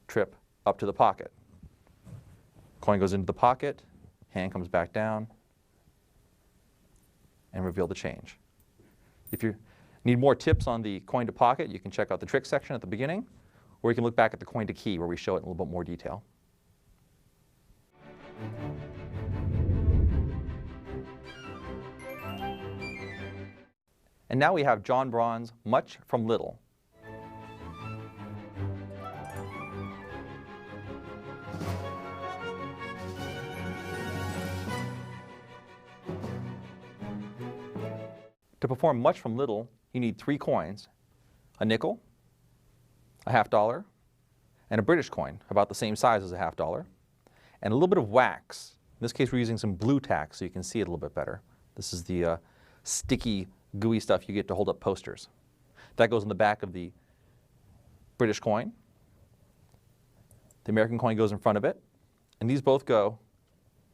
B: trip up to the pocket. Coin goes into the pocket, hand comes back down, and reveal the change. If you need more tips on the coin to pocket, you can check out the trick section at the beginning, or you can look back at the coin to key where we show it in a little bit more detail. And now we have John Braun's Much from Little. To perform Much from Little, you need 3 coins, a nickel, a $50, and a British coin, about the same size as a $50, and a little bit of wax. In this case, we're using some blue tack so you can see it a little bit better. This is the sticky, gooey stuff you get to hold up posters. That goes in the back of the British coin. The American coin goes in front of it. And these both go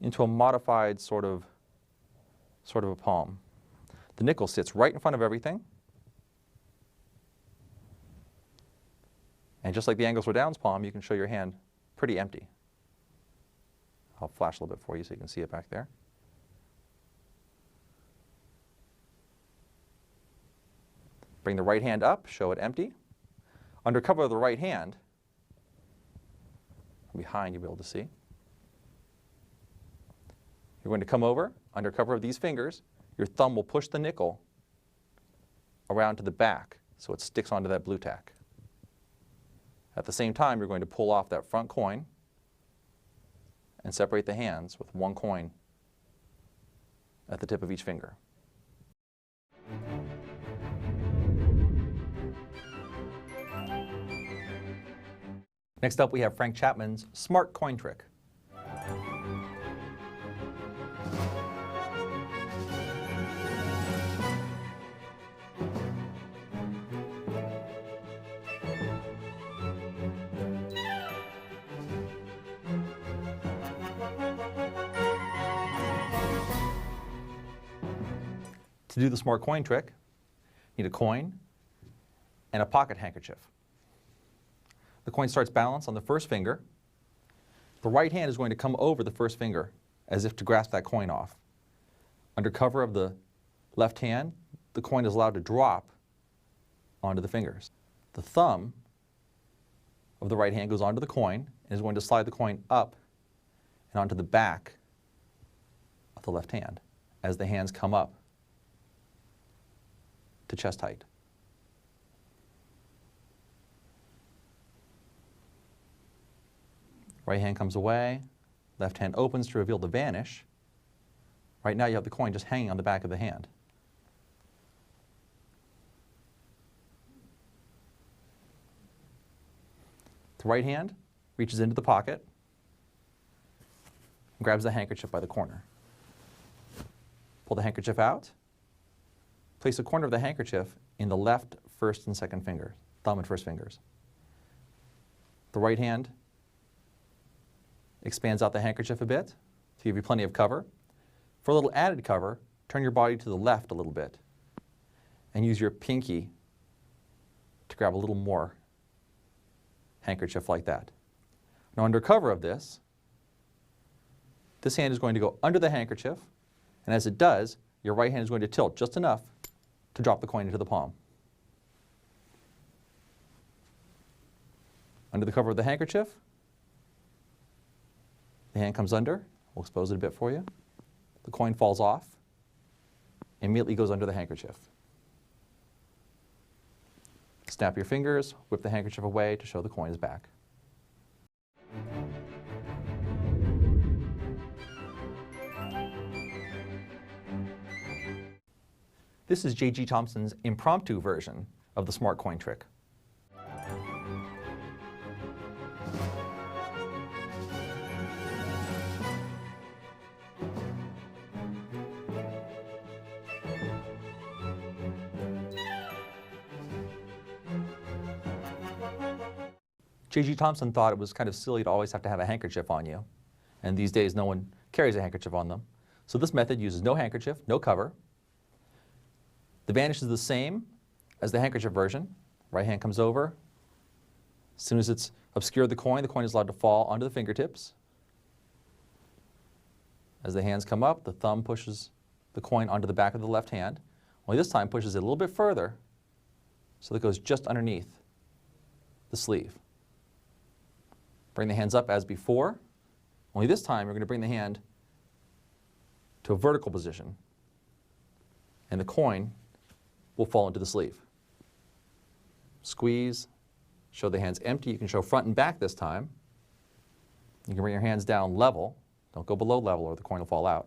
B: into a modified sort of a palm. The nickel sits right in front of everything. And just like the angles were down's palm, you can show your hand pretty empty. I'll flash a little bit for you so you can see it back there. Bring the right hand up, show it empty. Under cover of the right hand, behind you'll be able to see. You're going to come over, under cover of these fingers, your thumb will push the nickel around to the back so it sticks onto that blue tack. At the same time, you're going to pull off that front coin and separate the hands with 1 coin at the tip of each finger. Next up, we have Frank Chapman's Smart Coin Trick.
A: To do the smart coin trick, you need a coin and a pocket handkerchief. The coin starts balanced on the first finger. The right hand is going to come over the first finger as if to grasp that coin off. Under cover of the left hand, the coin is allowed to drop onto the fingers. The thumb of the right hand goes onto the coin and is going to slide the coin up and onto the back of the left hand as the hands come up to chest height. Right hand comes away, left hand opens to reveal the vanish. Right now you have the coin just hanging on the back of the hand. The right hand reaches into the pocket and grabs the handkerchief by the corner. Pull the handkerchief out. Place the corner of the handkerchief in the left first and second fingers, thumb and first fingers. The right hand expands out the handkerchief a bit to give you plenty of cover. For a little added cover, turn your body to the left a little bit and use your pinky to grab a little more handkerchief like that. Now under cover of this hand is going to go under the handkerchief, and as it does, your right hand is going to tilt just enough to drop the coin into the palm. Under the cover of the handkerchief, the hand comes under. We'll expose it a bit for you. The coin falls off, immediately goes under the handkerchief. Snap your fingers, whip the handkerchief away to show the coin is back. This is J.G. Thompson's impromptu version of the smart coin trick. J.G. Thompson thought it was kind of silly to always have to have a handkerchief on you, and these days no one carries a handkerchief on them. So this method uses no handkerchief, no cover. The vanish is the same as the handkerchief version. Right hand comes over. As soon as it's obscured the coin is allowed to fall onto the fingertips. As the hands come up, the thumb pushes the coin onto the back of the left hand. Only this time pushes it a little bit further so that it goes just underneath the sleeve. Bring the hands up as before. Only this time you're going to bring the hand to a vertical position, and the coin will fall into the sleeve. Squeeze, show the hands empty. You can show front and back this time. You can bring your hands down level. Don't go below level or the coin will fall out.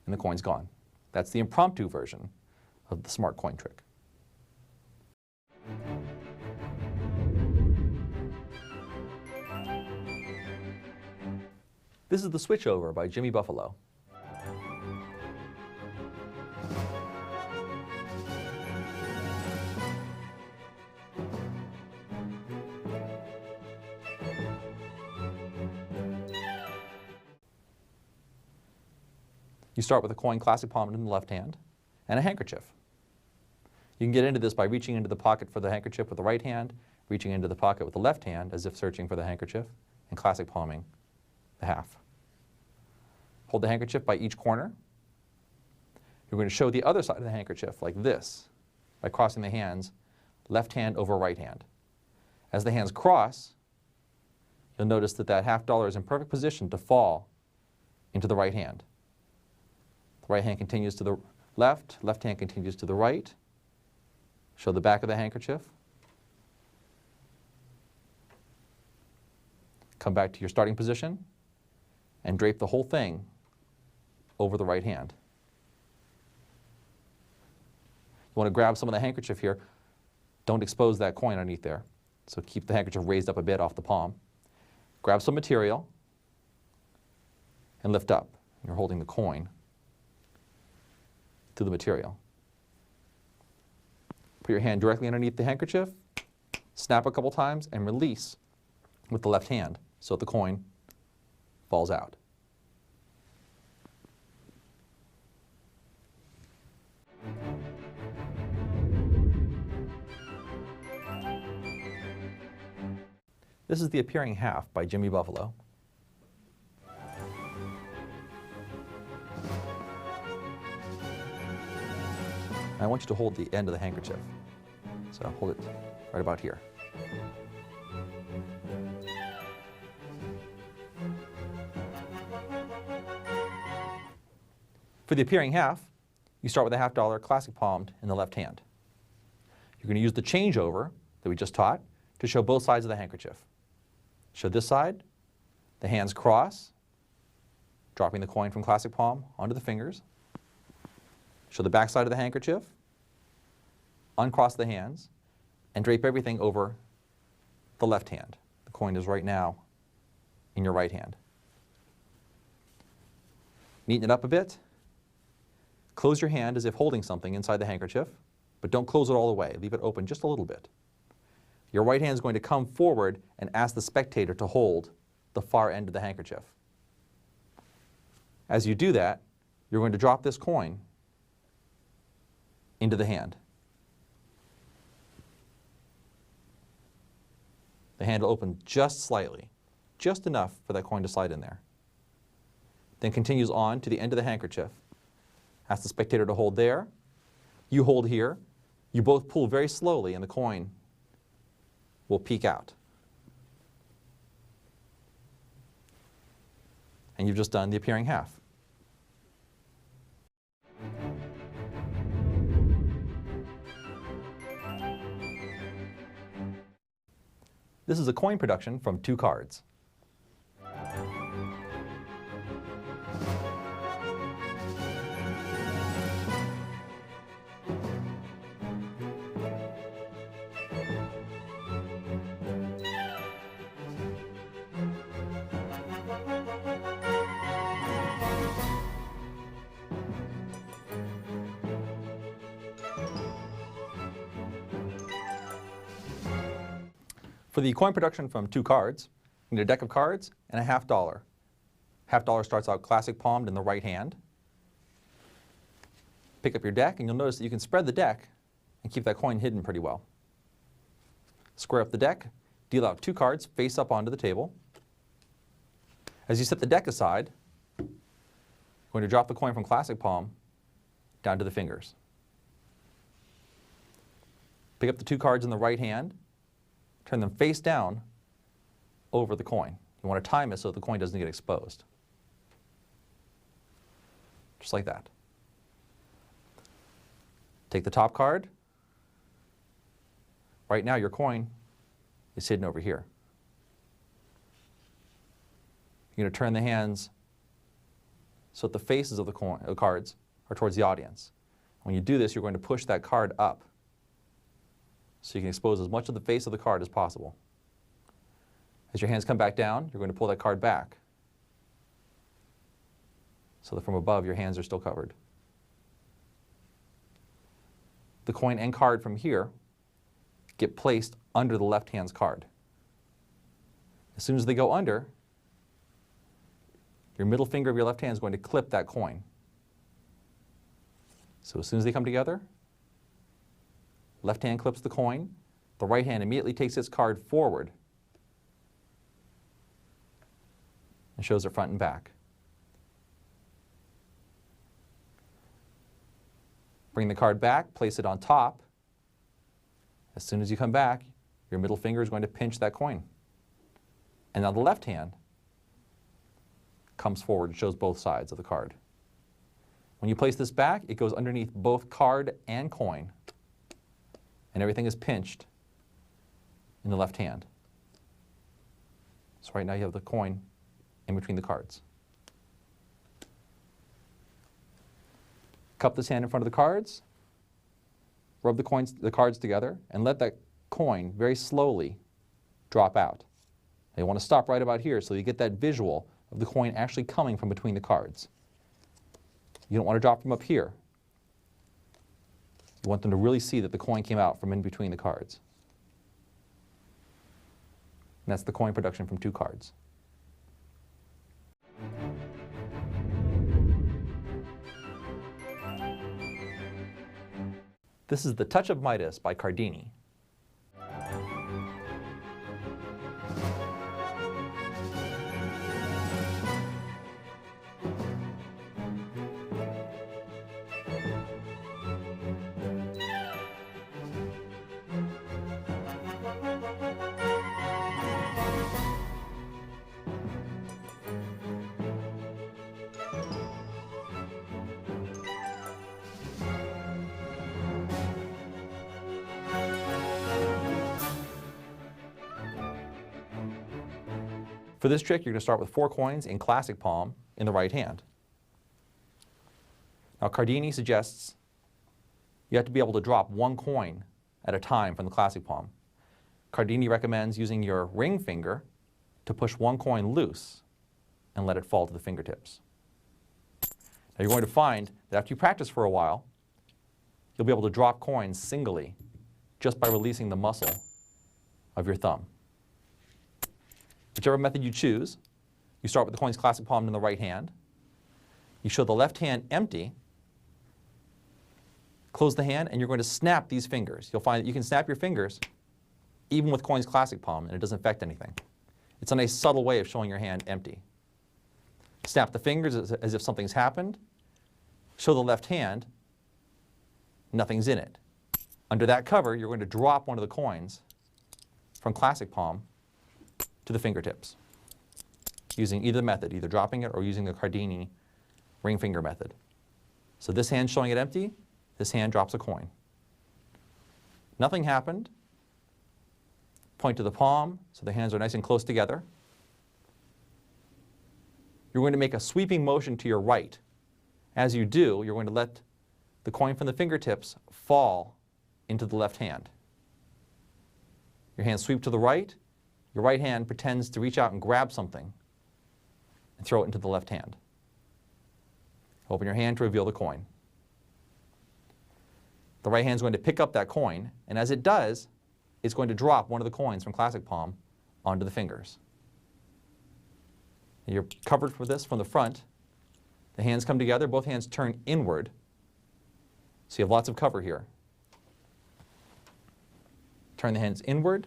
A: And the coin's gone. That's the impromptu version of the smart coin trick. This is The Switchover by Jimmy Buffalo. You start with a coin classic palm in the left hand and a handkerchief. You can get into this by reaching into the pocket for the handkerchief with the right hand, reaching into the pocket with the left hand as if searching for the handkerchief, and classic palming the half. Hold the handkerchief by each corner. You're going to show the other side of the handkerchief like this by crossing the hands, left hand over right hand. As the hands cross, you'll notice that that $half is in perfect position to fall into the right hand. The right hand continues to the left, left hand continues to the right. Show the back of the handkerchief. Come back to your starting position and drape the whole thing over the right hand. You want to grab some of the handkerchief here. Don't expose that coin underneath there. So keep the handkerchief raised up a bit off the palm. Grab some material and lift up. You're holding the coin to the material. Put your hand directly underneath the handkerchief, snap a couple times, and release with the left hand so that the coin falls out. This is The Appearing Half by Jimmy Buffalo. I want you to hold the end of the handkerchief. So hold it right about here. For the appearing half, you start with a $50 classic palmed in the left hand. You're going to use the changeover that we just taught to show both sides of the handkerchief. Show this side, the hands cross, dropping the coin from classic palm onto the fingers. Show the back side of the handkerchief, uncross the hands, and drape everything over the left hand. The coin is right now in your right hand. Neaten it up a bit. Close your hand as if holding something inside the handkerchief, but don't close it all the way. Leave it open just a little bit. Your right hand is going to come forward and ask the spectator to hold the far end of the handkerchief. As you do that, you're going to drop this coin into the hand. The hand will open just slightly, just enough for that coin to slide in there. Then continues on to the end of the handkerchief. Ask the spectator to hold there. You hold here. You both pull very slowly and the coin will peek out. And you've just done the appearing half. This is a coin production from 2 cards. For the coin production from 2 cards, you need a deck of cards and a $50. $50 starts out classic palmed in the right hand. Pick up your deck and you'll notice that you can spread the deck and keep that coin hidden pretty well. Square up the deck, deal out 2 cards face up onto the table. As you set the deck aside, you're going to drop the coin from classic palm down to the fingers. Pick up the 2 cards in the right hand, turn them face down over the coin. You want to time it so the coin doesn't get exposed. Just like that. Take the top card. Right now your coin is hidden over here. You're going to turn the hands so that the faces of the cards are towards the audience. When you do this, you're going to push that card up so you can expose as much of the face of the card as possible. As your hands come back down, you're going to pull that card back so that from above your hands are still covered. The coin and card from here get placed under the left hand's card. As soon as they go under, your middle finger of your left hand is going to clip that coin. So as soon as they come together, left hand clips the coin, the right hand immediately takes its card forward and shows it front and back. Bring the card back, place it on top. As soon as you come back, your middle finger is going to pinch that coin. And now the left hand comes forward and shows both sides of the card. When you place this back, it goes underneath both card and coin, and everything is pinched in the left hand. So right now you have the coin in between the cards. Cup this hand in front of the cards, rub the cards together, and let that coin very slowly drop out. You want to stop right about here so you get that visual of the coin actually coming from between the cards. You don't want to drop from up here. You want them to really see that the coin came out from in between the cards. And that's the coin production from 2 cards. This is The Touch of Midas by Cardini.
B: For this trick, you're going to start with 4 coins in classic palm in the right hand. Now, Cardini suggests you have to be able to drop 1 coin at a time from the classic palm. Cardini recommends using your ring finger to push 1 coin loose and let it fall to the fingertips. Now, you're going to find that after you practice for a while, you'll be able to drop coins singly just by releasing the muscle of your thumb. Whichever method you choose, you start with the coins classic palm in the right hand. You show the left hand empty, close the hand, and you're going to snap these fingers. You'll find that you can snap your fingers even with coins classic palm, and it doesn't affect anything. It's a nice subtle way of showing your hand empty. Snap the fingers as if something's happened. Show the left hand, nothing's in it. Under that cover, you're going to drop one of the coins from classic palm to the fingertips using either method, either dropping it or using the Cardini ring finger method. So this hand showing it empty, this hand drops a coin. Nothing happened. Point to the palm so the hands are nice and close together. You're going to make a sweeping motion to your right. As you do, you're going to let the coin from the fingertips fall into the left hand. Your hands sweep to the right. Your right hand pretends to reach out and grab something and throw it into the left hand. Open your hand to reveal the coin. The right hand is going to pick up that coin, and as it does, it's going to drop one of the coins from classic palm onto the fingers. You're covered for this from the front. The hands come together, both hands turn inward, so you have lots of cover here. Turn the hands inward.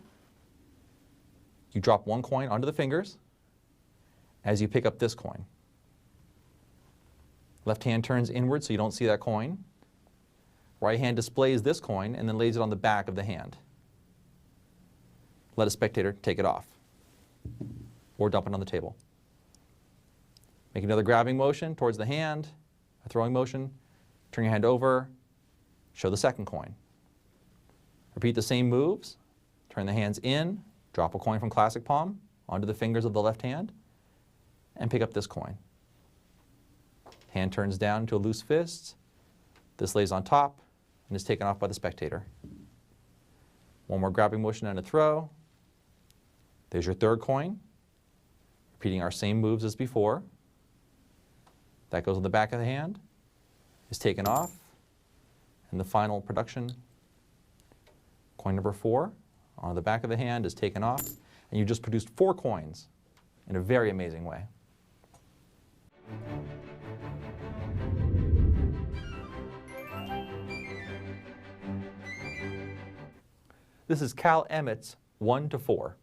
B: You drop 1 coin onto the fingers as you pick up this coin. Left hand turns inward so you don't see that coin. Right hand displays this coin and then lays it on the back of the hand. Let a spectator take it off or dump it on the table. Make another grabbing motion towards the hand, a throwing motion. Turn your hand over, show the second coin. Repeat the same moves. Turn the hands in, drop a coin from classic palm onto the fingers of the left hand, and pick up this coin. Hand turns down into a loose fist. This lays on top and is taken off by the spectator. One more grabbing motion and a throw. There's your third coin. Repeating our same moves as before. That goes on the back of the hand, is taken off, and the final production, coin number 4, on the back of the hand is taken off, and you just produced 4 coins in a very amazing way. This is Cal Emmett's 1 to 4.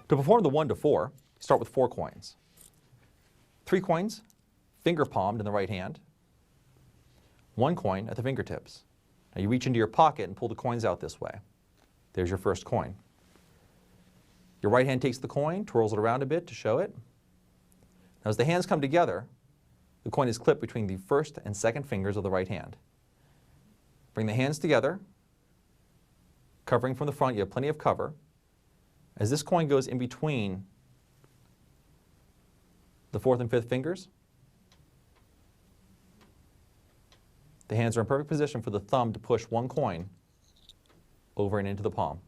B: To perform the 1 to 4, start with 4 coins. 3 coins, finger palmed in the right hand. 1 coin at the fingertips. Now you reach into your pocket and pull the coins out this way. There's your first coin. Your right hand takes the coin, twirls it around a bit to show it. Now as the hands come together, the coin is clipped between the first and second fingers of the right hand. Bring the hands together, covering from the front. You have plenty of cover. As this coin goes in between the 4th and 5th fingers, the hands are in perfect position for the thumb to push 1 coin over and into the palm.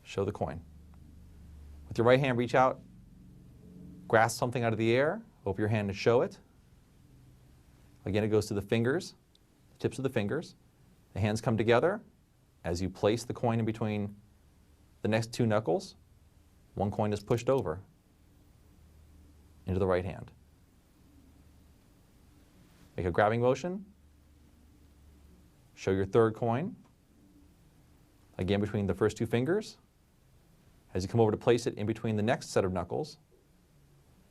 B: Show the coin. With your right hand, reach out, grasp something out of the air, open your hand to show it. Again, it goes to the fingers, the tips of the fingers. The hands come together. As you place the coin in between the next 2 knuckles, 1 coin is pushed over into the right hand. Make a grabbing motion. Show your third coin. Again, between the first two fingers. As you come over to place it in between the next set of knuckles,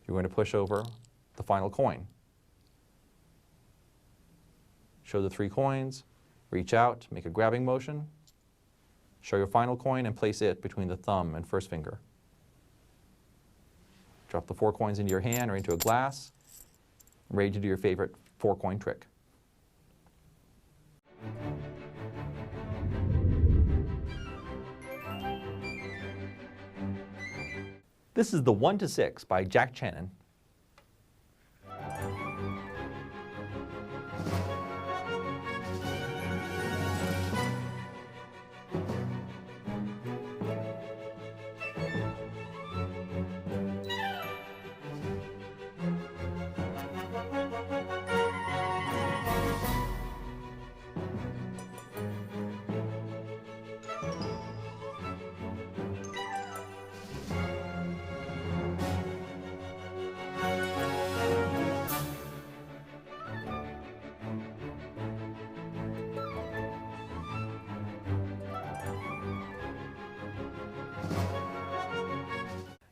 B: you're going to push over the final coin. Show the 3 coins, reach out, make a grabbing motion, show your final coin and place it between the thumb and first finger. Drop the 4 coins into your hand or into a glass, ready to do your favorite 4-coin trick. This is the 1 to 6 by Jack Channon.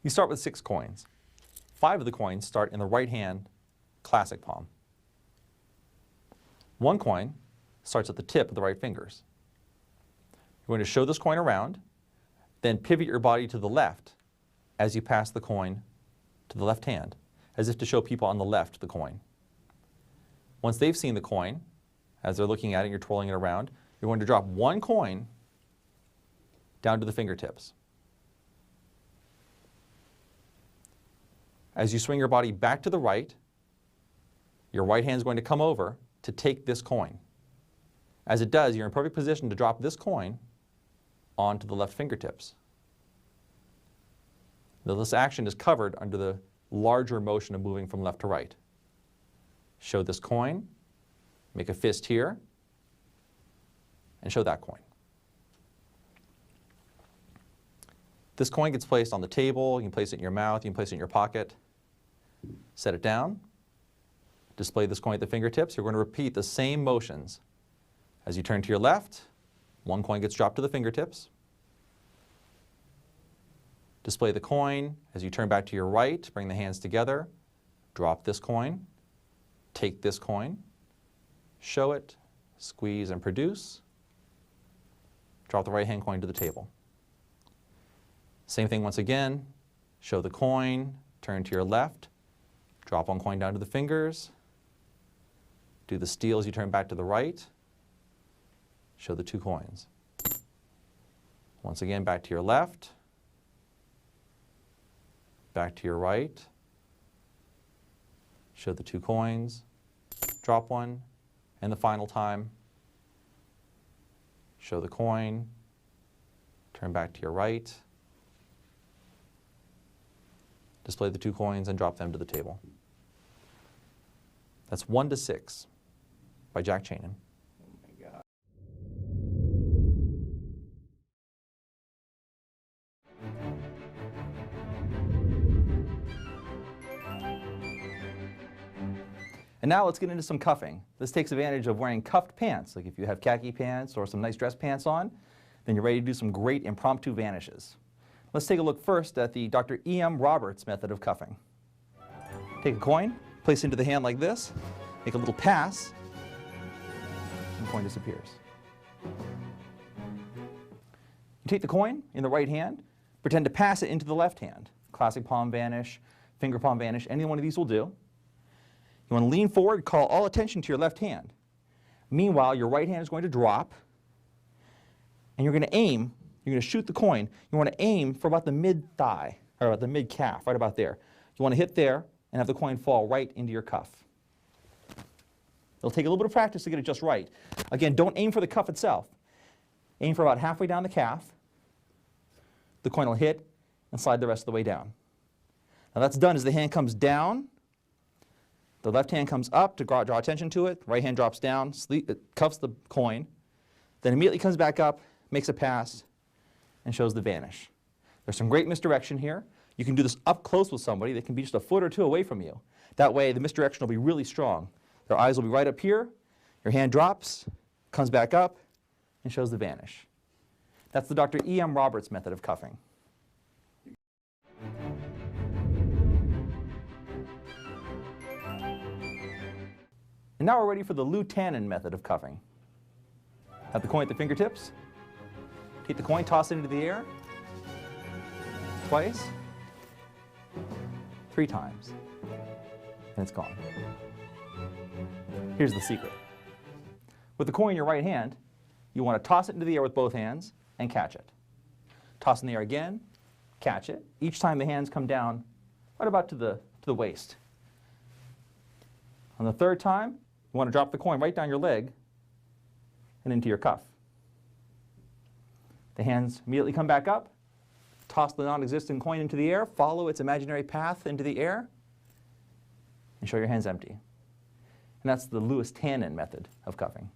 B: You start with 6 coins. 5 of the coins start in the right hand classic palm. 1 coin starts at the tip of the right fingers. You're going to show this coin around, then pivot your body to the left as you pass the coin to the left hand, as if to show people on the left the coin. Once they've seen the coin, as they're looking at it and you're twirling it around, you're going to drop 1 coin down to the fingertips. As you swing your body back to the right, your right hand is going to come over to take this coin. As it does, you're in perfect position to drop this coin onto the left fingertips. Now, this action is covered under the larger motion of moving from left to right. Show this coin, make a fist here, and show that coin. This coin gets placed on the table, you can place it in your mouth, you can place it in your pocket. Set it down, display this coin at the fingertips. You're going to repeat the same motions. As you turn to your left, 1 coin gets dropped to the fingertips. Display the coin. As you turn back to your right, bring the hands together, drop this coin, take this coin, show it, squeeze and produce, drop the right hand coin to the table. Same thing once again, show the coin, turn to your left, drop 1 coin down to the fingers, do the steal as you turn back to the right, show the 2 coins. Once again, back to your left, back to your right, show the 2 coins, drop 1, and the final time, show the coin, turn back to your right, display the 2 coins and drop them to the table. That's 1 to 6 by Jack Channon. And now let's get into some cuffing. This takes advantage of wearing cuffed pants. Like if you have khaki pants or some nice dress pants on, then you're ready to do some great impromptu vanishes. Let's take a look first at the Dr. E.M. Roberts method of cuffing. Take a coin, place it into the hand like this, make a little pass, and the coin disappears. You take the coin in the right hand, pretend to pass it into the left hand. Classic palm vanish, finger palm vanish, any one of these will do. You want to lean forward, call all attention to your left hand. Meanwhile, your right hand is going to drop, and you're going to aim. You're going to shoot the coin. You want to aim for about the mid-thigh, or about the mid-calf, right about there. You want to hit there and have the coin fall right into your cuff. It'll take a little bit of practice to get it just right. Again, don't aim for the cuff itself. Aim for about halfway down the calf. The coin will hit and slide the rest of the way down. Now that's done as the hand comes down. The left hand comes up to draw attention to it. Right hand drops down, cuffs the coin. Then immediately comes back up, makes a pass, and shows the vanish. There's some great misdirection here. You can do this up close with somebody. They can be just a foot or 2 away from you. That way, the misdirection will be really strong. Their eyes will be right up here. Your hand drops, comes back up, and shows the vanish.
A: That's the Dr. E.M. Roberts method of cuffing. And now we're ready for the Lou Tannen method of cuffing. Have the coin at the fingertips. Take the coin, toss it into the air. Twice. 3 times. And it's gone. Here's the secret. With the coin in your right hand, you want to toss it into the air with both hands and catch it. Toss in the air again, catch it. Each time the hands come down right about to the waist. On the third time, you want to drop the coin right down your leg and into your cuff. The hands immediately come back up. Toss the non-existent coin into the air, follow its imaginary path into the air, and show your hands empty. And that's the Lou Tannen method of cuffing.